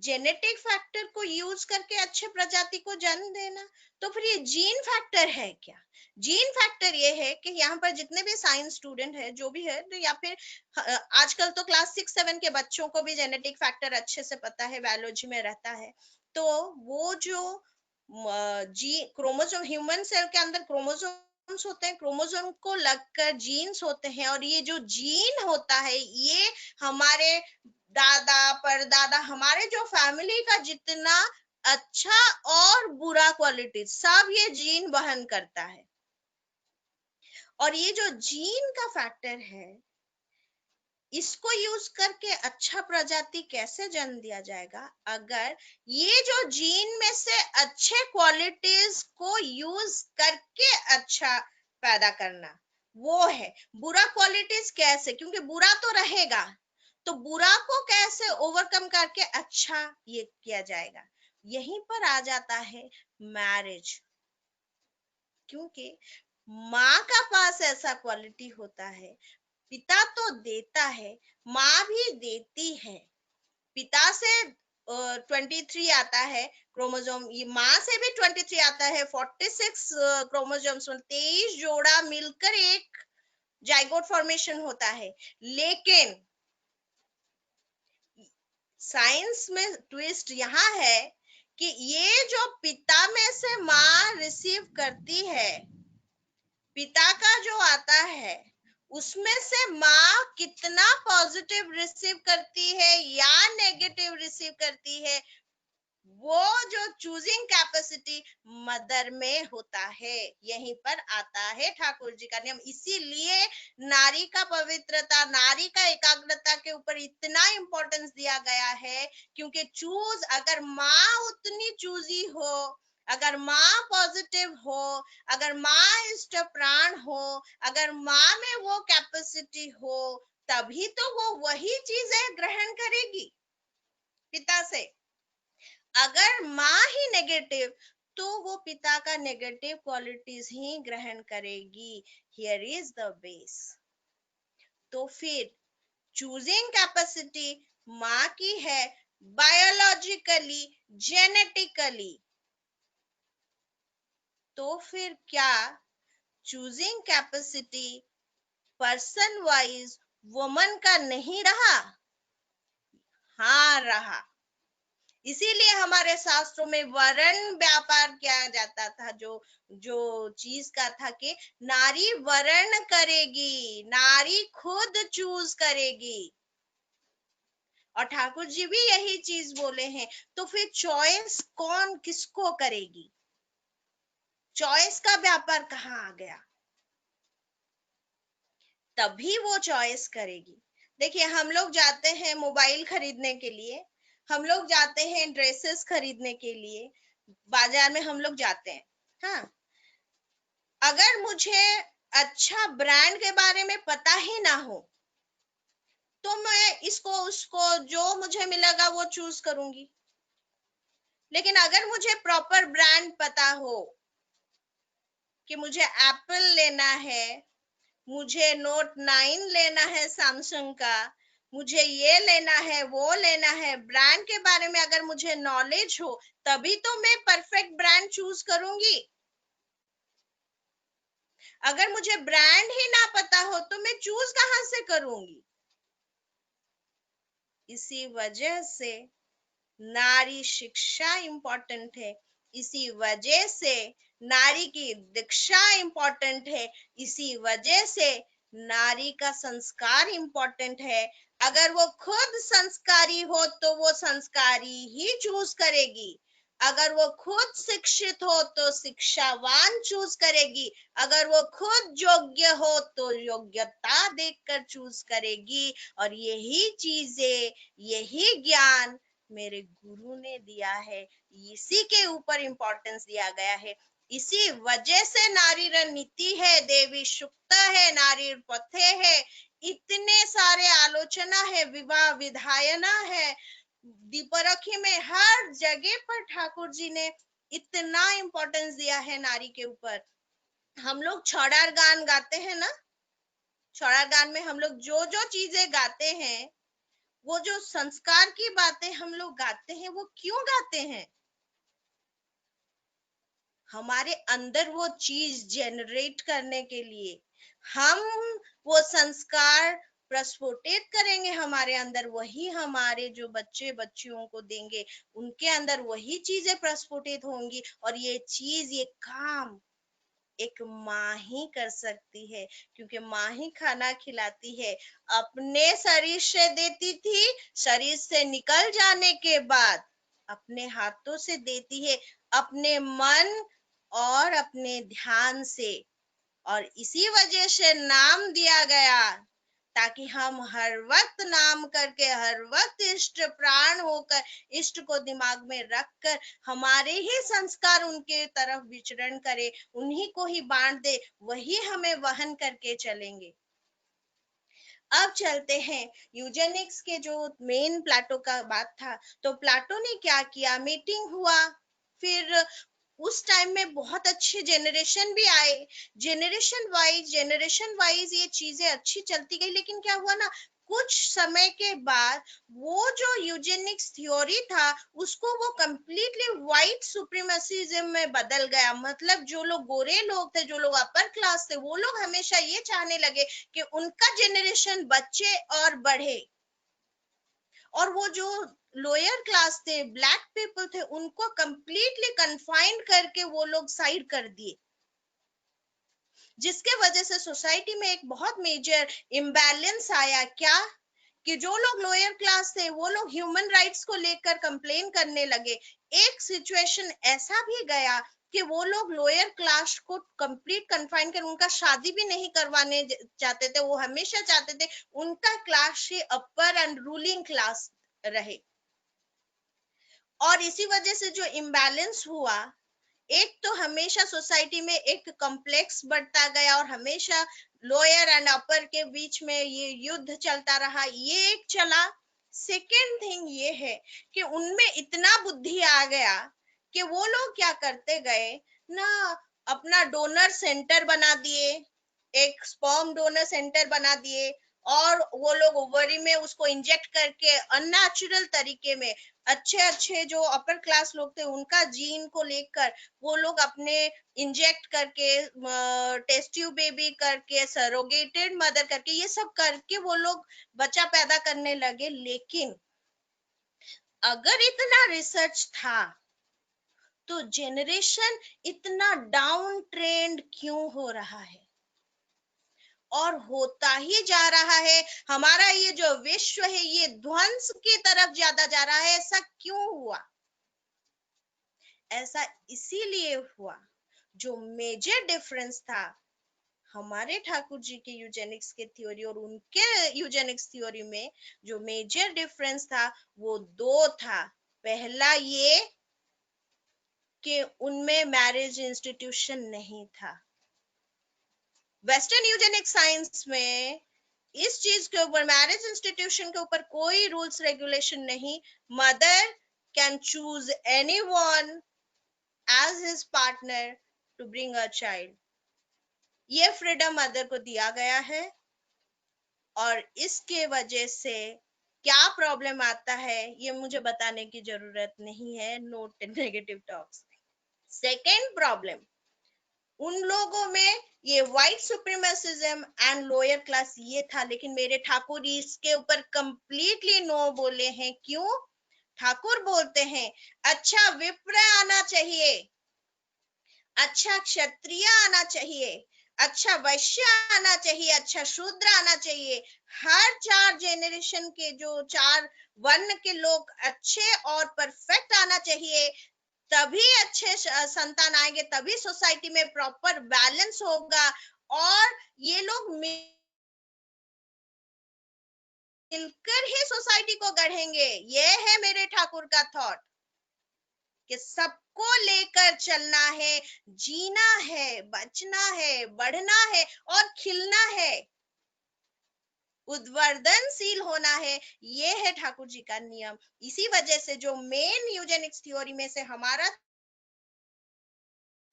जेनेटिक फैक्टर को यूज करके अच्छे प्रजाति को जन्म देना, तो फिर ये जीन फैक्टर है क्या। जीन फैक्टर ये है कि यहाँ पर जितने भी साइंस स्टूडेंट है, जो भी है, तो या फिर आजकल तो क्लास 6-7 के बच्चों को भी जेनेटिक फैक्टर अच्छे से पता है, बायोलॉजी में रहता है। तो वो जो जी क्रोमोसोम, ह्यूमन सेल के अंदर क्रोमोसोम्स होते हैं, क्रोमोसोम को लगकर जीन्स होते हैं। और ये जो जीन होता है, ये हमारे दादा परदादा, हमारे जो फैमिली का जितना अच्छा और बुरा क्वालिटी, सब ये जीन वहन करता है। और ये जो जीन का फैक्टर है, इसको यूज करके अच्छा प्रजाति कैसे जन्म दिया जाएगा, अगर ये जो जीन में से अच्छे क्वालिटीज को यूज करके अच्छा पैदा करना वो है। बुरा क्वालिटीज कैसे, क्योंकि बुरा तो रहेगा, तो बुरा को कैसे ओवरकम करके अच्छा ये किया जाएगा। यहीं पर आ जाता है मैरिज। क्योंकि माँ का पास ऐसा क्वालिटी होता है, पिता तो देता है, माँ भी देती है। पिता से 23 आता है क्रोमोसोम, ये माँ से भी 23 आता है। 46 क्रोमोसोम्स, 23 जोड़ा मिलकर एक जाइगोट फॉर्मेशन होता है। लेकिन साइंस में ट्विस्ट यहाँ है कि ये जो पिता में से माँ रिसीव करती है, पिता का जो आता है, उसमें से माँ कितना पॉजिटिव रिसीव करती है या नेगेटिव रिसीव करती है, वो जो चूजिंग कैपेसिटी मदर में होता है। यहीं पर आता है ठाकुर जी का नियम। इसीलिए नारी का पवित्रता, नारी का एकाग्रता के ऊपर इतना इंपॉर्टेंस दिया गया है। क्योंकि चूज, अगर माँ उतनी चूजी हो, अगर माँ पॉजिटिव हो, अगर माँ इष्ट प्राण हो, अगर माँ में वो कैपेसिटी हो, तभी तो वो वही चीजें ग्रहण करेगी पिता से। अगर माँ ही नेगेटिव, तो वो पिता का नेगेटिव क्वालिटीज ही ग्रहण करेगी। Here is the base. तो फिर चूजिंग कैपेसिटी माँ की है, बायोलॉजिकली, जेनेटिकली। तो फिर क्या choosing capacity person wise woman का नहीं रहा? हाँ रहा। इसीलिए हमारे शास्त्रों में वर्ण व्यापार किया जाता था, जो जो चीज का था कि नारी वर्ण करेगी, नारी खुद चूज करेगी। और ठाकुर जी भी यही चीज बोले हैं। तो फिर चॉइस कौन किसको करेगी? चॉइस का व्यापार कहाँ आ गया? तभी वो चॉइस करेगी। देखिए, हम लोग जाते हैं मोबाइल खरीदने के लिए, हम लोग जाते हैं ड्रेसेस खरीदने के लिए, बाजार में हम लोग जाते हैं, हाँ। अगर मुझे अच्छा ब्रांड के बारे में पता ही ना हो तो मैं इसको उसको जो मुझे मिलेगा वो चूज करूंगी। लेकिन अगर मुझे प्रॉपर ब्रांड पता हो कि मुझे एप्पल लेना है, मुझे नोट 9 लेना है सैमसंग का, मुझे ये लेना है वो लेना है, ब्रांड के बारे में अगर मुझे नॉलेज हो तभी तो मैं परफेक्ट ब्रांड चूज करूंगी। अगर मुझे ब्रांड ही ना पता हो तो मैं चूज कहां से करूंगी। इसी वजह से नारी शिक्षा इम्पोर्टेंट है, इसी वजह से नारी की दीक्षा इम्पोर्टेंट है, इसी वजह से नारी का संस्कार इम्पोर्टेंट है। अगर वो खुद संस्कारी हो तो वो संस्कारी ही चूज करेगी। अगर वो खुद शिक्षित हो तो शिक्षावान चूज करेगी। अगर वो खुद योग्य हो तो योग्यता देखकर चूज करेगी। और यही चीजें, यही ज्ञान मेरे गुरु ने दिया है, इसी के ऊपर इंपॉर्टेंस दिया गया है। इसी वजह से नारी नीति है, देवी सुक्त है, नारी पथे है, इतने सारे आलोचना है, विवाह विधायना है, दीपरखी में हर जगह पर ठाकुर जी ने इतना इंपॉर्टेंस दिया है नारी के ऊपर। हम लोग छौड़ार गान गाते हैं ना, छौड़ार गान में हम लोग जो जो चीजें गाते हैं, वो जो संस्कार की बातें हम लोग गाते हैं, वो क्यों गाते हैं? हमारे अंदर वो चीज जनरेट करने के लिए। हम वो संस्कार प्रस्फुटित करेंगे हमारे अंदर, वही हमारे जो बच्चे बच्चियों को देंगे, उनके अंदर वही चीजें प्रस्फुटित होंगी। और ये चीज, ये काम एक माँ ही कर सकती है, क्योंकि माँ ही खाना खिलाती है। अपने शरीर से देती थी, शरीर से निकल जाने के बाद अपने हाथों से देती है, अपने मन और अपने ध्यान से। और इसी वजह से नाम दिया गया, ताकि हम हर वक्त नाम करके, हर वक्त इष्ट प्राण होकर, इष्ट को दिमाग में रखकर हमारे ही संस्कार उनके तरफ विचरण करे, उन्हीं को ही बांट दे, वही हमें वहन करके चलेंगे। अब चलते हैं यूजेनिक्स के जो मेन प्लाटो का बात था। तो प्लाटो ने क्या किया, मीटिंग हुआ, फिर उस टाइम में बहुत अच्छे जेनरेशन भी आए, जेनरेशन वाइज ये चीजें अच्छी चलती गई। लेकिन क्या हुआ ना, कुछ समय के बाद वो जो यूजेनिक्स थ्योरी था उसको वो कंप्लीटली व्हाइट सुप्रीमेसिज्म में बदल गया। मतलब जो लोग गोरे लोग थे, जो लोग अपर क्लास थे, वो लोग हमेशा ये चाहने लगे कि उनका जेनरेशन बच्चे और बढ़े, और वो जो लोअर क्लास थे, ब्लैक पीपल थे, उनको कंप्लीटली कन्फाइंड करके वो लोग साइड कर दिए, जिसके वजह से सोसाइटी में एक बहुत मेजर इम्बैलेंस आया। क्या कि जो लोग लोअर क्लास थे वो लोग ह्यूमन राइट्स को लेकर कंप्लेन करने लगे। एक सिचुएशन ऐसा भी गया कि वो लोग लोअर क्लास को कंप्लीट कन्फाइन कर उनका शादी भी नहीं करवाने चाहते थे। वो हमेशा चाहते थे उनका class he upper and ruling class रहे। और इसी वजह से जो इम्बैलेंस हुआ, एक तो हमेशा सोसाइटी में एक कॉम्प्लेक्स बढ़ता गया, और हमेशा लोअर एंड अपर के बीच में ये युद्ध चलता रहा, ये एक चला। सेकेंड थिंग ये है कि उनमें इतना बुद्धि आ गया कि वो लोग क्या करते गए ना, अपना डोनर सेंटर बना दिए, एक स्पर्म डोनर सेंटर बना दिए, और वो लोग ओवरी में उसको इंजेक्ट करके अननेचुरल तरीके में, अच्छे अच्छे जो अपर क्लास लोग थे उनका जीन को लेकर वो लोग अपने इंजेक्ट करके, टेस्ट ट्यूब बेबी करके, सरोगेटेड मदर करके, ये सब करके वो लोग बच्चा पैदा करने लगे। लेकिन अगर इतना रिसर्च था तो जेनरेशन इतना डाउन ट्रेंड क्यों हो रहा है, और होता ही जा रहा है। हमारा ये जो विश्व है ये ध्वंस की तरफ ज्यादा जा रहा है। ऐसा क्यों हुआ? ऐसा इसीलिए हुआ, जो मेजर डिफरेंस था हमारे ठाकुर जी के यूजेनिक्स के थ्योरी और उनके यूजेनिक्स थ्योरी में, जो मेजर डिफरेंस था वो दो था। पहला ये कि उनमें मैरिज इंस्टीट्यूशन नहीं था। वेस्टर्न यूजेनिक साइंस में इस चीज के ऊपर, मैरिज इंस्टीट्यूशन के ऊपर कोई रूल्स रेगुलेशन नहीं। Mother can choose anyone as his partner to bring a child. ये फ्रीडम मदर को दिया गया है, और इसके वजह से क्या प्रॉब्लम आता है ये मुझे बताने की जरूरत नहीं है। Note negative talks. Second problem, उन लोगों में ये व्हाइट सुप्रीमेसिज्म एंड लोअर क्लास ये था, लेकिन मेरे ठाकुर इसके ऊपर कंप्लीटली नो बोले हैं। क्यों? ठाकुर बोलते हैं अच्छा विप्र आना चाहिए, अच्छा क्षत्रिय आना चाहिए, अच्छा वैश्य आना चाहिए, अच्छा शूद्र आना चाहिए। हर 4 जेनरेशन के जो 4 वर्ण के लोग अच्छे और परफेक्ट आना चाहिए, तभी अच्छे संतान आएंगे, तभी सोसाइटी में प्रॉपर बैलेंस होगा, और ये लोग मिलकर ही सोसाइटी को गढ़ेंगे। ये है मेरे ठाकुर का थॉट कि सबको लेकर चलना है, जीना है, बचना है, बढ़ना है और खिलना है, उद्वर्धनशील होना है। ये है ठाकुर जी का नियम। इसी वजह से जो मेन यूजेनिक्स थ्योरी में से हमारा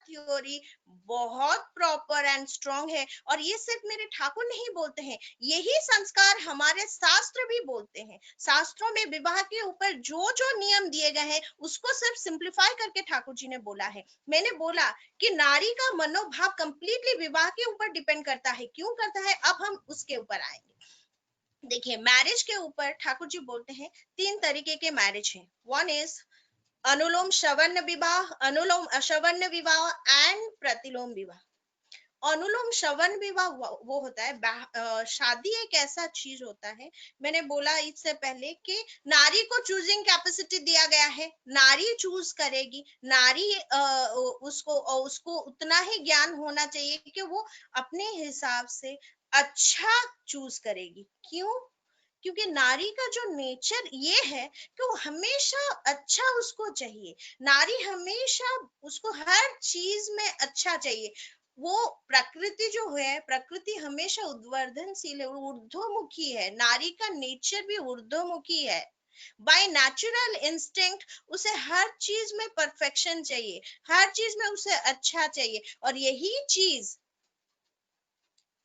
थ्योरी बहुत प्रॉपर एंड स्ट्रांग है, और ये सिर्फ मेरे ठाकुर नहीं बोलते हैं, यही संस्कार हमारे शास्त्र भी बोलते हैं। शास्त्रों में विवाह के ऊपर जो जो नियम दिए गए हैं उसको सिर्फ सिंप्लीफाई करके ठाकुर जी ने बोला है। मैंने बोला कि नारी का मनोभाव कंप्लीटली विवाह के ऊपर डिपेंड करता है। क्यों करता है, अब हम उसके ऊपर आएंगे। देखिए, मैरिज के ऊपर ठाकुर जी बोलते हैं 3 तरीके के मैरिज हैं। वन इज अनुलोम श्रवण विवाह, अनुलोम अश्रवण विवाह एंड प्रतिलोम विवाह। अनुलोम श्रवण विवाह वो होता है, शादी एक ऐसा चीज होता है, मैंने बोला इससे पहले कि नारी को चूजिंग कैपेसिटी दिया गया है, नारी चूज करेगी। नारी उसको उतना ही ज्ञान होना चाहिए कि वो अपने हिसाब से अच्छा चूज करेगी। क्यों? क्योंकि नारी का जो नेचर ये है कि वो हमेशा अच्छा उसको चाहिए। नारी हमेशा, उसको हर चीज में अच्छा चाहिए। वो प्रकृति जो है, प्रकृति हमेशा उद्वर्धनशील है, ऊर्ध्वमुखी है। नारी का नेचर भी ऊर्ध्वमुखी है। बाय नेचुरल इंस्टिंक्ट उसे हर चीज में परफेक्शन चाहिए, हर चीज में उसे अच्छा चाहिए, और यही चीज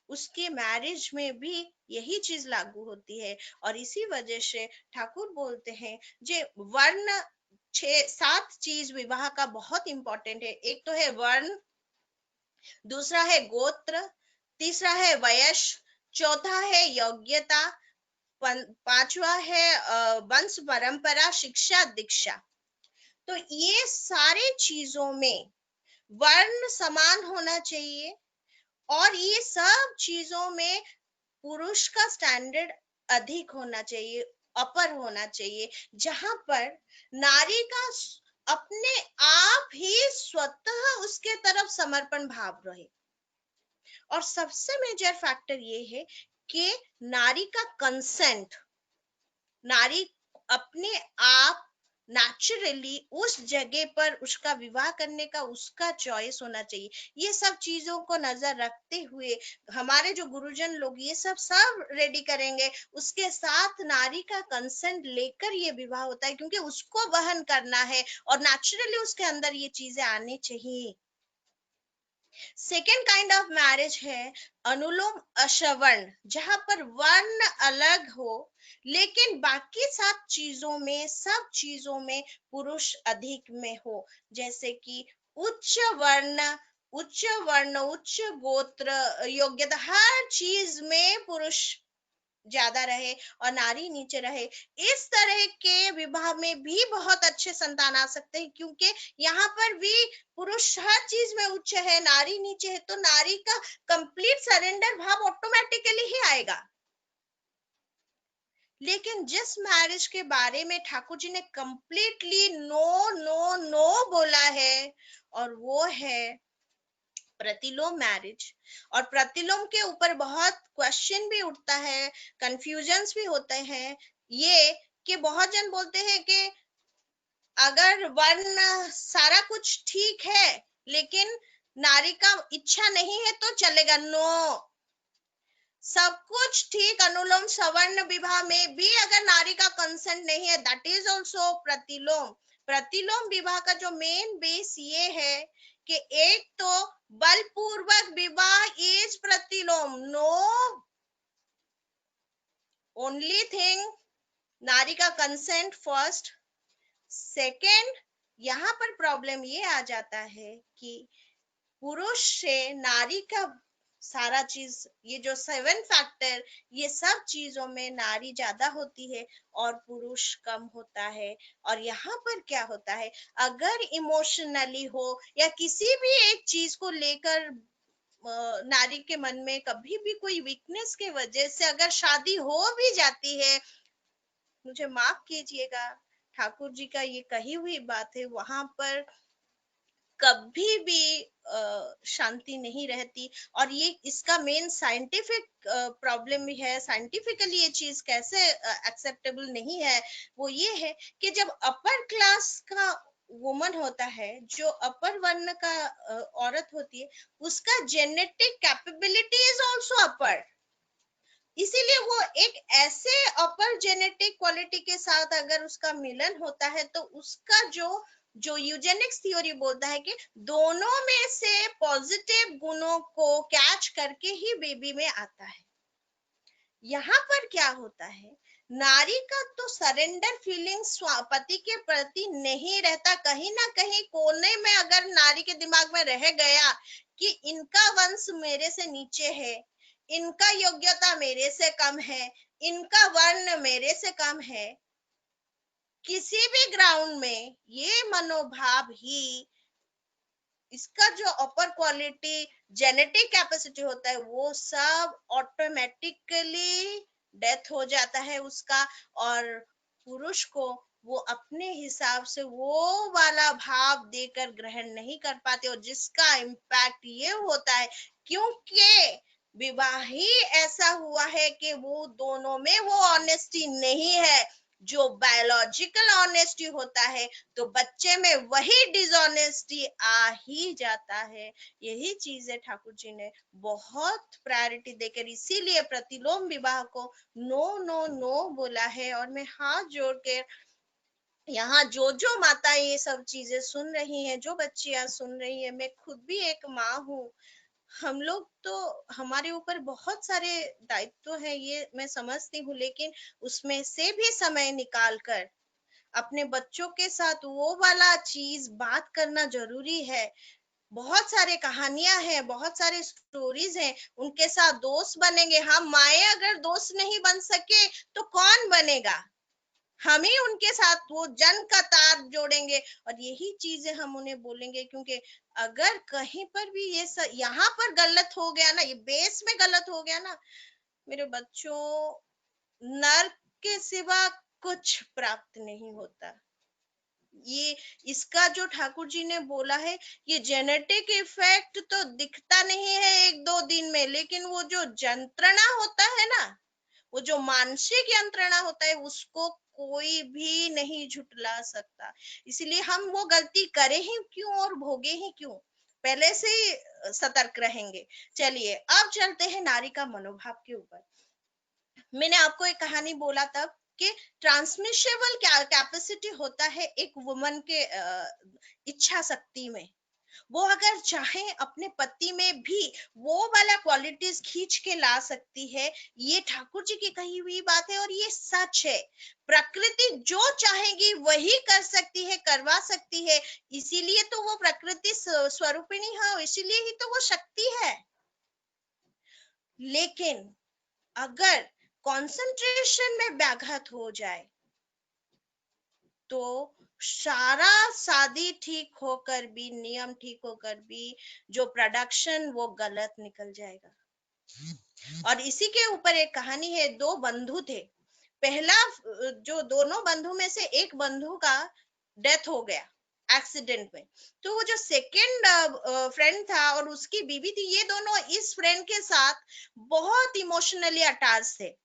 उसके मैरिज में भी यही चीज लागू होती है। और इसी वजह से ठाकुर बोलते हैं जे वर्ण 6-7 चीज विवाह का बहुत इंपॉर्टेंट है। एक तो है वर्ण, दूसरा है गोत्र, तीसरा है वयस, चौथा है योग्यता, पांचवा है वंश परंपरा, शिक्षा, दीक्षा। तो ये सारे चीजों में वर्ण समान होना चाहिए, और ये सब चीजों में पुरुष का स्टैंडर्ड अधिक होना चाहिए, अपर होना चाहिए, जहां पर नारी का अपने आप ही स्वतः उसके तरफ समर्पण भाव रहे। और सबसे मेजर फैक्टर ये है कि नारी का कंसेंट, नारी अपने आप नेचुरली उस जगह पर उसका विवाह करने का उसका चॉइस होना चाहिए। ये सब चीजों को नजर रखते हुए हमारे जो गुरुजन लोग ये सब रेडी करेंगे। उसके साथ नारी का कंसेंट लेकर ये विवाह होता है, क्योंकि उसको वहन करना है और नेचुरली उसके अंदर ये चीजें आनी चाहिए। सेकेंड काइंड ऑफ मैरिज है अनुलोम अश्रवण, जहां पर वर्ण अलग हो, लेकिन बाकी सब चीजों में पुरुष अधिक में हो। जैसे कि उच्च वर्ण, उच्च गोत्र, योग्यता, हर चीज में पुरुष ज्यादा रहे और नारी नीचे रहे। इस तरह के विवाह में भी बहुत अच्छे संतान आ सकते हैं, क्योंकि यहाँ पर भी पुरुष हर चीज में उच्च है, नारी नीचे है, तो नारी का कंप्लीट सरेंडर भाव ऑटोमेटिकली ही आएगा। लेकिन जिस मैरिज के बारे में ठाकुर जी ने कंप्लीटली नो नो नो बोला है, और वो है प्रतिलोम मैरिज। और प्रतिलोम के ऊपर बहुत क्वेश्चन भी उठता है, कंफ्यूजन्स भी होते हैं। ये कि बहुत जन बोलते हैं कि अगर वर्ण सारा कुछ ठीक है, लेकिन नारी का इच्छा नहीं है तो चलेगा, नो। सब कुछ ठीक, अनुलोम सवर्ण विवाह में भी अगर नारी का कंसेंट नहीं है, दैट इज ऑल्सो प्रतिलोम। प्रतिलोम विवाह का जो मेन बेस ये है कि एक तो बलपूर्वक विवाह इज प्रतिलोम, नो। ओनली थिंग, नारी का कंसेंट फर्स्ट। सेकेंड, यहाँ पर प्रॉब्लम ये आ जाता है कि पुरुष से नारी का सारा चीज, ये जो 7 फैक्टर, ये सब चीजों में नारी ज्यादा होती है और पुरुष कम होता है। और यहाँ पर क्या होता है, अगर इमोशनली हो या किसी भी एक चीज को लेकर नारी के मन में कभी भी कोई वीकनेस के वजह से अगर शादी हो भी जाती है, मुझे माफ कीजिएगा, ठाकुर जी का ये कही हुई बात है, वहां पर कभी भी शांति नहीं रहती। और ये इसका मेन साइंटिफिक प्रॉब्लम भी है, साइंटिफिकली ये चीज कैसे एक्सेप्टेबल नहीं है, वो ये है कि जब अपर क्लास का वुमन होता है, जो अपर वर्ण का औरत होती है, उसका जेनेटिक कैपेबिलिटी इज ऑल्सो अपर। इसीलिए वो एक ऐसे अपर जेनेटिक क्वालिटी के साथ अगर उसका मिलन होता है, तो उसका जो जो यूजेनिक्स थ्योरी बोलता है कि दोनों में से पॉजिटिव गुणों को कैच करके ही बेबी में आता है। यहाँ पर क्या होता है, नारी का तो सरेंडर फीलिंग पति के प्रति नहीं रहता। कहीं ना कहीं कोने में अगर नारी के दिमाग में रह गया कि इनका वंश मेरे से नीचे है, इनका योग्यता मेरे से कम है, इनका वर्ण मेरे से कम है, किसी भी ग्राउंड में ये मनोभाव ही, इसका जो अपर क्वालिटी जेनेटिक कैपेसिटी होता है, वो सब ऑटोमेटिकली डेथ हो जाता है उसका। और पुरुष को वो अपने हिसाब से वो वाला भाव देकर ग्रहण नहीं कर पाते, और जिसका इम्पैक्ट ये होता है, क्योंकि विवाह ही ऐसा हुआ है कि वो दोनों में वो ऑनेस्टी नहीं है। जो बायोलॉजिकल ऑनेस्टी होता है, तो बच्चे में वही डिसऑनेस्टी आ ही जाता है। यही चीज है, ठाकुर जी ने बहुत प्रायोरिटी देकर इसीलिए प्रतिलोम विवाह को नो नो नो बोला है। और मैं हाथ जोड़ के यहाँ जो जो माता ये सब चीजें सुन रही हैं, जो बच्चियां सुन रही हैं, मैं खुद भी एक माँ हूँ। हम लोग तो, हमारे ऊपर बहुत सारे दायित्व है, ये मैं समझती हूँ, लेकिन उसमें से भी समय निकाल कर अपने बच्चों के साथ वो वाला चीज बात करना जरूरी है। बहुत सारे कहानियां हैं, बहुत सारे स्टोरीज हैं, उनके साथ दोस्त बनेंगे हम। माए अगर दोस्त नहीं बन सके तो कौन बनेगा, हम ही उनके साथ वो जन का तार जोड़ेंगे। और यही चीजें हम उन्हें बोलेंगे, क्योंकि अगर कहीं पर भी ये यहाँ पर गलत हो गया ना, ये बेस में गलत हो गया ना, मेरे बच्चों, नर्क के सिवा कुछ प्राप्त नहीं होता। ये इसका जो ठाकुर जी ने बोला है, ये जेनेटिक इफेक्ट तो दिखता नहीं है 1-2 दिन में, लेकिन वो जो यंत्रणा होता है ना, वो जो मानसिक यंत्रणा होता है, उसको कोई भी नहीं झुटला सकता। इसलिए हम वो गलती करें ही क्यों और भोगे ही क्यों, पहले से ही सतर्क रहेंगे। चलिए अब चलते हैं नारी का मनोभाव के ऊपर। मैंने आपको एक कहानी बोला तब कि ट्रांसमिशेबल कैपेसिटी होता है एक वुमन के इच्छा शक्ति में। वो अगर चाहे अपने पति में भी वो वाला क्वालिटीज खींच के ला सकती है। ये ठाकुर जी की कही हुई बात है और ये सच है। प्रकृति जो चाहेगी वही कर सकती है, करवा सकती है। इसीलिए तो वो प्रकृति स्वरूपिणी है, इसीलिए ही तो वो शक्ति है। लेकिन अगर कंसंट्रेशन में व्याघात हो जाए तो सारा शादी ठीक होकर भी, नियम ठीक होकर भी, जो प्रोडक्शन वो गलत निकल जाएगा। और इसी के ऊपर एक कहानी है। 2 बंधु थे। पहला, जो दोनों बंधु में से एक बंधु का डेथ हो गया एक्सीडेंट में, तो वो जो सेकंड फ्रेंड था और उसकी बीवी थी, ये दोनों इस फ्रेंड के साथ बहुत इमोशनली अटैच थे।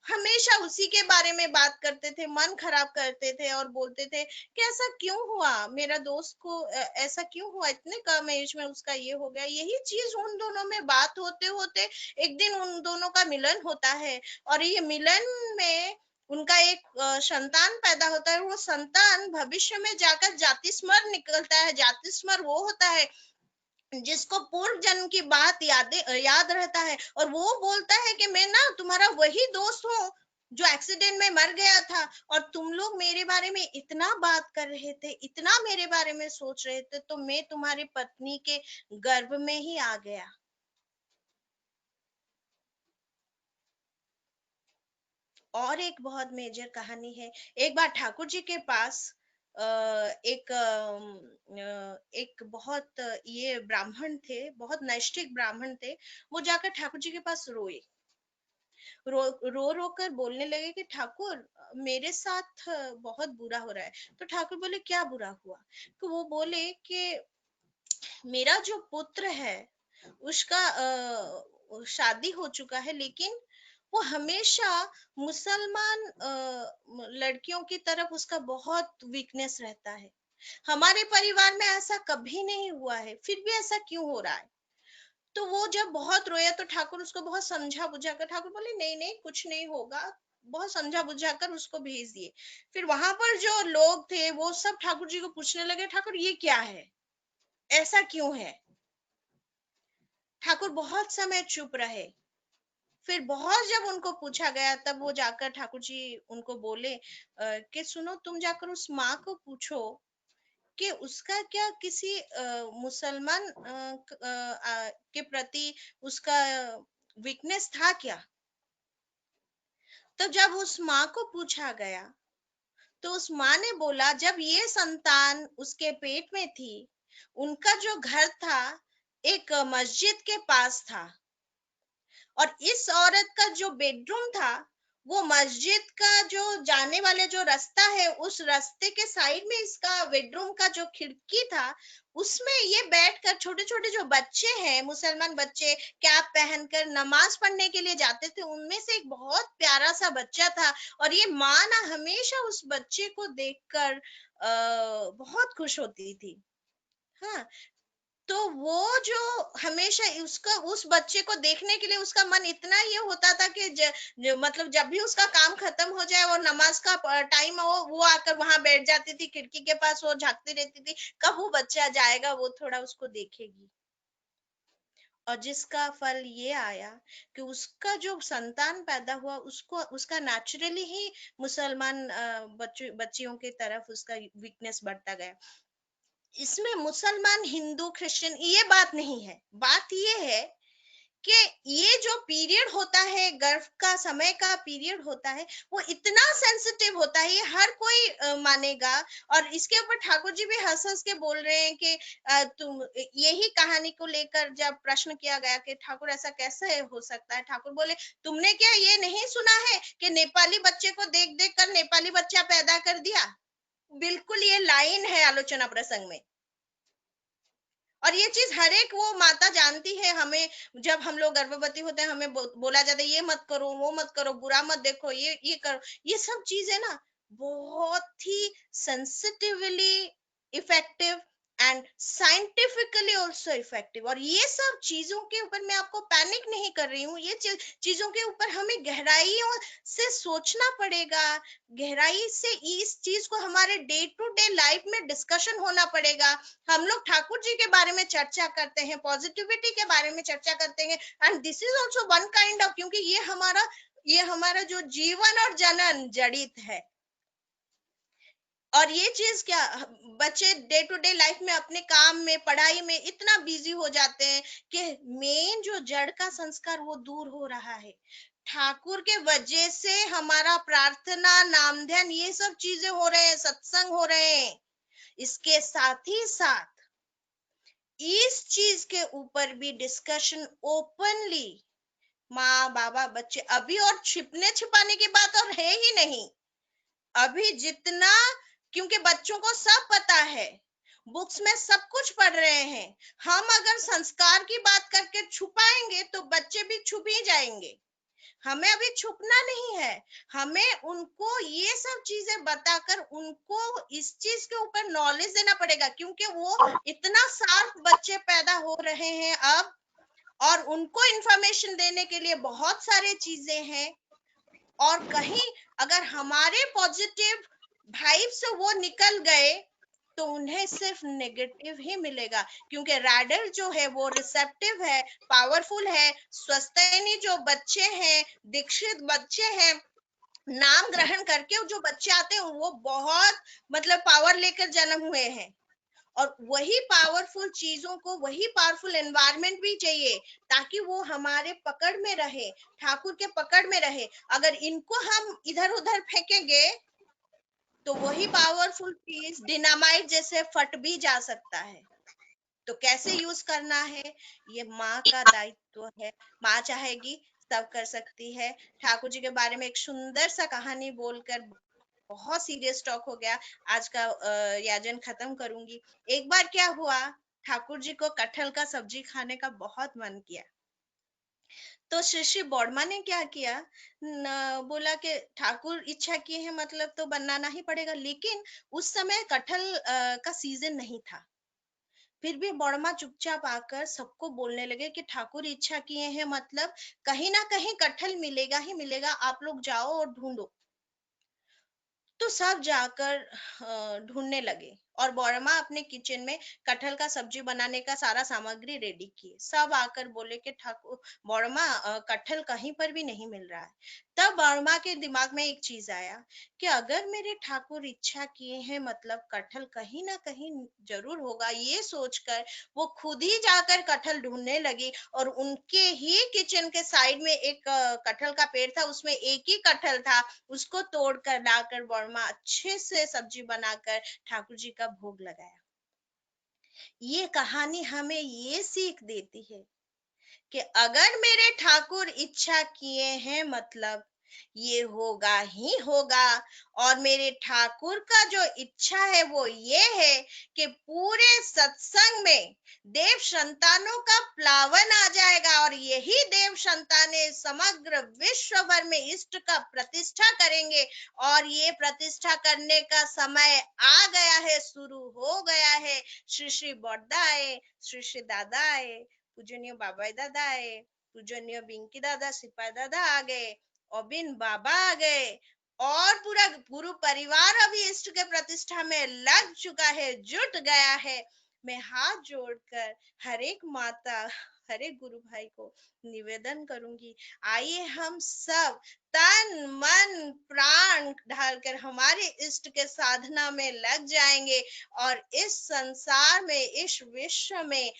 हमेशा उसी के बारे में बात करते थे, मन खराब करते थे और बोलते थे कि ऐसा क्यों हुआ, मेरा दोस्त को ऐसा क्यों हुआ, इतने कम एज में उसका ये हो गया। यही चीज उन दोनों में बात होते होते एक दिन उन दोनों का मिलन होता है, और ये मिलन में उनका एक संतान पैदा होता है। वो संतान भविष्य में जाकर जातिस्मर निकलता है। जातिस्मर वो होता है जिसको पूर्व जन्म की बात याद रहता है, और वो बोलता है कि मैं ना तुम्हारा वही दोस्त हूँ जो एक्सीडेंट में मर गया था, और तुम लोग मेरे बारे में इतना बात कर रहे थे, इतना मेरे बारे में सोच रहे थे, तो मैं तुम्हारी पत्नी के गर्भ में ही आ गया। और एक बहुत मेजर कहानी है। एक बार ठाकुर जी के पास अ, एक बहुत ये ब्राह्मण थे, बहुत नैष्ठिक ब्राह्मण थे। वो जाकर ठाकुर जी के पास रोए, रो कर बोलने लगे कि ठाकुर, मेरे साथ बहुत बुरा हो रहा है। तो ठाकुर बोले क्या बुरा हुआ? तो वो बोले कि मेरा जो पुत्र है उसका शादी हो चुका है, लेकिन वो हमेशा मुसलमान लड़कियों की तरफ उसका बहुत वीकनेस रहता है। हमारे परिवार में ऐसा कभी नहीं हुआ है, फिर भी ऐसा क्यों हो रहा है? तो वो जब बहुत रोया तो ठाकुर उसको बहुत समझा बुझा कर, ठाकुर बोले नहीं नहीं कुछ नहीं होगा, बहुत समझा बुझा कर उसको भेज दिए। फिर वहां पर जो लोग थे वो सब ठाकुर जी को पूछने लगे, ठाकुर ये क्या है, ऐसा क्यों है? ठाकुर बहुत समय चुप रहे। फिर बहुत जब उनको पूछा गया तब वो जाकर ठाकुर जी उनको बोले कि सुनो, तुम जाकर उस माँ को पूछो कि उसका क्या किसी मुसलमान के प्रति उसका वीकनेस था क्या? तो जब उस माँ को पूछा गया तो उस माँ ने बोला, जब ये संतान उसके पेट में थी, उनका जो घर था एक मस्जिद के पास था, और इस औरत का जो बेडरूम था वो मस्जिद का जो जाने वाले जो रास्ता है उस रास्ते के साइड में इसका बेडरूम का जो खिड़की था, उसमें ये बैठकर छोटे छोटे जो बच्चे हैं, मुसलमान बच्चे कैप पहनकर नमाज पढ़ने के लिए जाते थे, उनमें से एक बहुत प्यारा सा बच्चा था। और ये माँ ना हमेशा उस बच्चे को देखकर बहुत खुश होती थी। हाँ, तो वो जो हमेशा उसका उस बच्चे को देखने के लिए उसका मन इतना ये होता था कि मतलब जब भी उसका काम खत्म हो जाए और नमाज का टाइम हो, वो आकर वहां बैठ जाती थी खिड़की के पास, वो झांकती रहती थी कब वो बच्चा जाएगा, वो थोड़ा उसको देखेगी। और जिसका फल ये आया कि उसका जो संतान पैदा हुआ उसको उसका नेचुरली ही मुसलमान बच्चियों की तरफ उसका वीकनेस बढ़ता गया। इसमें मुसलमान हिंदू क्रिश्चियन ये बात नहीं है, बात ये है कि ये जो पीरियड होता है, गर्भ का समय का पीरियड होता है, वो इतना सेंसिटिव होता है, ये हर कोई मानेगा। और इसके ऊपर ठाकुर जी भी हंस हंस के बोल रहे हैं कि तुम यही कहानी को लेकर जब प्रश्न किया गया कि ठाकुर ऐसा कैसे हो सकता है, ठाकुर बोले तुमने क्या ये नहीं सुना है कि नेपाली बच्चे को देख देख कर नेपाली बच्चा पैदा कर दिया? बिल्कुल ये लाइन है आलोचना प्रसंग में। और ये चीज हर एक वो माता जानती है। हमें जब हम लोग गर्भवती होते हैं हमें बोला जाता है ये मत करो, वो मत करो, बुरा मत देखो, ये करो। ये सब चीजें ना बहुत ही sensitively effective and scientifically also effective. और ये सब चीजों के ऊपर मैं आपको पैनिक नहीं कर रही हूँ, ये चीजों के ऊपर हमें गहराइयों से सोचना पड़ेगा। गहराई से इस चीज को हमारे डे टू डे लाइफ में डिस्कशन होना पड़ेगा। हम लोग ठाकुर जी के बारे में चर्चा करते हैं, पॉजिटिविटी के बारे में चर्चा करते हैं, and this is also one kind of, क्योंकि ये हमारा जो जीवन और जनन जड़ित है। और ये चीज क्या, बच्चे डे टू डे लाइफ में अपने काम में पढ़ाई में इतना बिजी हो जाते हैं कि मेन जो जड़ का संस्कार वो दूर हो रहा है। ठाकुर के वजह से हमारा प्रार्थना, नाम ध्यान, ये सब चीजें हो रहे हैं, सत्संग हो रहे हैं। इसके साथ ही साथ इस चीज के ऊपर भी डिस्कशन ओपनली, माँ बाबा बच्चे, अभी और छिपने छिपाने की बात और है ही नहीं। अभी जितना, क्योंकि बच्चों को सब पता है, बुक्स में सब कुछ पढ़ रहे हैं। हम अगर संस्कार की बात करके छुपाएंगे तो बच्चे भी छुप ही जाएंगे। हमें अभी छुपना नहीं है, हमें उनको ये सब चीजें बताकर उनको इस चीज के ऊपर नॉलेज देना पड़ेगा, क्योंकि वो इतना शार्प बच्चे पैदा हो रहे हैं अब, और उनको इंफॉर्मेशन देने के लिए बहुत सारे चीजें हैं। और कहीं अगर हमारे पॉजिटिव वाइब से वो निकल गए तो उन्हें सिर्फ नेगेटिव ही मिलेगा, क्योंकि रैडल जो है वो रिसेप्टिव है, पावरफुल है। स्वस्तैनी जो बच्चे हैं, दीक्षित बच्चे हैं, नाम ग्रहण करके जो बच्चे आते हैं वो बहुत मतलब पावर लेकर जन्म हुए हैं। और वही पावरफुल चीजों को, वही पावरफुल एनवायरनमेंट भी चाहिए ताकि वो हमारे पकड़ में रहे, ठाकुर के पकड़ में रहे। अगर इनको हम इधर उधर फेंकेंगे तो वही पावरफुल चीज डिनामाइट जैसे फट भी जा सकता है। तो कैसे यूज करना है, ये माँ का दायित्व है। माँ चाहेगी सब कर सकती है। ठाकुर जी के बारे में एक सुंदर सा कहानी बोलकर, बहुत सीरियस टॉक हो गया, आज का याजन खत्म करूंगी। एक बार क्या हुआ, ठाकुर जी को कटहल का सब्जी खाने का बहुत मन किया। तो श्री श्री बौड़मा ने क्या किया, बोला कि ठाकुर इच्छा किए हैं मतलब तो बनाना ही पड़ेगा। लेकिन उस समय कटहल का सीजन नहीं था। फिर भी बड़मा चुपचाप आकर सबको बोलने लगे कि ठाकुर इच्छा किए हैं मतलब कहीं ना कहीं कटहल मिलेगा ही मिलेगा, आप लोग जाओ और ढूंढो। तो सब जाकर ढूंढने लगे, और बौरमा अपने किचन में कटहल का सब्जी बनाने का सारा सामग्री रेडी किए। सब आकर बोले कि ठाकुर बौरमा कटहल कहीं पर भी नहीं मिल रहा है। तब बौरमा के दिमाग में एक चीज आया कि अगर मेरे ठाकुर इच्छा किए हैं मतलब कटहल कहीं ना कहीं जरूर होगा। ये सोचकर वो खुद ही जाकर कटहल ढूंढने लगी, और उनके ही किचन के साइड में एक कटहल का पेड़ था, उसमें एक ही कटहल था। उसको तोड़कर लाकर बर्मा अच्छे से सब्जी बनाकर ठाकुर जी का भोग लगाया। ये कहानी हमें ये सीख देती है कि अगर मेरे ठाकुर इच्छा किए हैं मतलब ये होगा ही होगा। और मेरे ठाकुर का जो इच्छा है वो ये है कि पूरे सत्संग में देव संतानों का प्लावन आ जाएगा, और यही देव संतानें समग्र विश्व भर में इष्ट का प्रतिष्ठा करेंगे। और ये प्रतिष्ठा करने का समय आ गया है, शुरू हो गया है। श्री श्री बड़दा आए, श्री श्री दादा आए, पूजनीय बाबा दादा आए, पूजनीय बिंकी दादा सिपाही दादा आ गए, अबिन बाबा आ गए, और पूरा गुरु परिवार अभी इष्ट के प्रतिष्ठा में लग चुका है, जुट गया है। मैं हाथ जोड़कर हर एक माता, हर एक गुरु भाई को निवेदन करूंगी, आइए हम सब तन मन प्राण ढालकर हमारे इष्ट के साधना में लग जाएंगे, और इस संसार में, इस विश्व में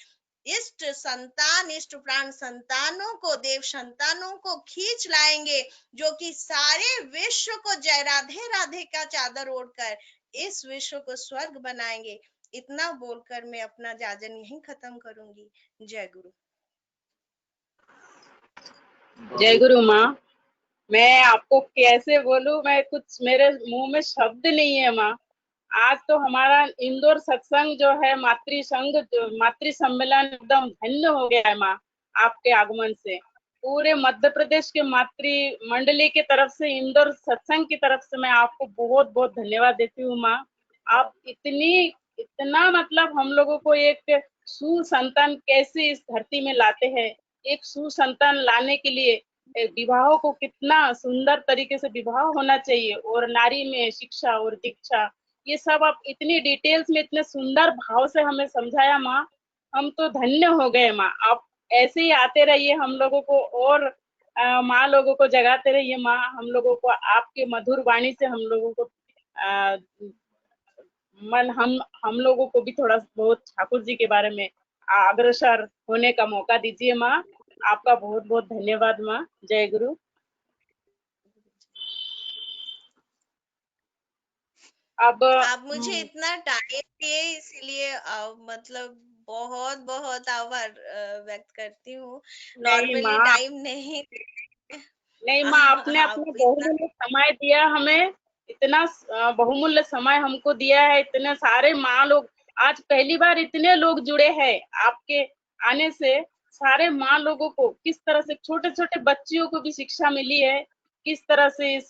इष्ट संतान, इष्ट प्राण संतानों को, देव संतानों को खींच लाएंगे, जो कि सारे विश्व को जय राधे राधे का चादर ओढ़कर इस विश्व को स्वर्ग बनाएंगे। इतना बोलकर मैं अपना जाजन यहीं खत्म करूंगी। जय गुरु। जय गुरु माँ। मैं आपको कैसे बोलूं, मैं कुछ मेरे मुंह में शब्द नहीं है माँ। आज तो हमारा इंदौर सत्संग जो है मातृ संघ, मातृ सम्मेलन एकदम धन्य हो गया है माँ, आपके आगमन से। पूरे मध्य प्रदेश के मातृ मंडली की तरफ से, इंदौर सत्संग की तरफ से मैं आपको बहुत बहुत धन्यवाद देती हूँ माँ। आप इतना मतलब हम लोगों को एक सुसंतान कैसे इस धरती में लाते हैं। एक सुसंतान लाने के लिए विवाहों को कितना सुंदर तरीके से विवाह होना चाहिए, और नारी में शिक्षा और दीक्षा, ये सब आप इतनी डिटेल्स में इतने सुंदर भाव से हमें समझाया माँ। हम तो धन्य हो गए माँ। आप ऐसे ही आते रहिए हम लोगों को, और माँ लोगों को जगाते रहिए माँ। हम लोगों को आपके मधुर वाणी से हम लोगों को आ, मन हम लोगों को भी थोड़ा बहुत ठाकुर जी के बारे में अग्रसर होने का मौका दीजिए माँ। आपका बहुत बहुत धन्यवाद माँ। जय गुरु। अब आप मुझे इतना टाइम दिए, इसलिए मतलब बहुत बहुत आभार व्यक्त करती हूँ। नहीं नॉर्मली माँ, टाइम नहीं नहीं माँ, आपने आप अपना इतना। बहुमूल्य समय दिया हमें। इतना बहुमूल्य समय हमको दिया है। इतने सारे माँ लोग, आज पहली बार इतने लोग जुड़े हैं आपके आने से। सारे माँ लोगों को किस तरह से, छोटे छोटे बच्चियों को भी शिक्षा मिली है, किस तरह से इस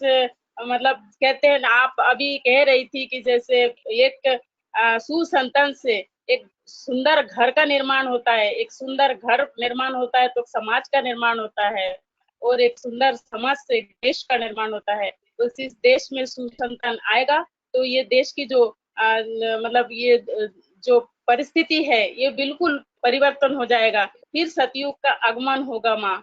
मतलब कहते हैं ना, आप अभी कह रही थी कि जैसे एक सुसंतान से एक सुंदर घर का निर्माण होता है, एक सुंदर घर निर्माण होता है तो समाज का निर्माण होता है, और एक सुंदर समाज से देश का निर्माण होता है। तो इस देश में सुसंतान आएगा तो ये देश की जो मतलब ये जो परिस्थिति है ये बिल्कुल परिवर्तन हो जाएगा, फिर सतयुग का आगमन होगा माँ।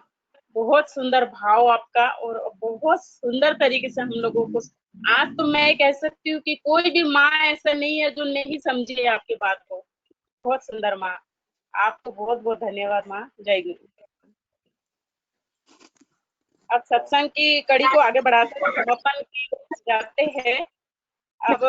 बहुत सुंदर भाव आपका, और बहुत सुंदर तरीके से हम लोगों को, आज तो मैं कह सकती हूँ कि कोई भी माँ ऐसा नहीं है जो नहीं समझे आपकी बात को। बहुत सुंदर माँ, आपको बहुत बहुत धन्यवाद माँ। जय गुरु। अब सत्संग की कड़ी को आगे बढ़ाते हुए समापन की जाते हैं। अब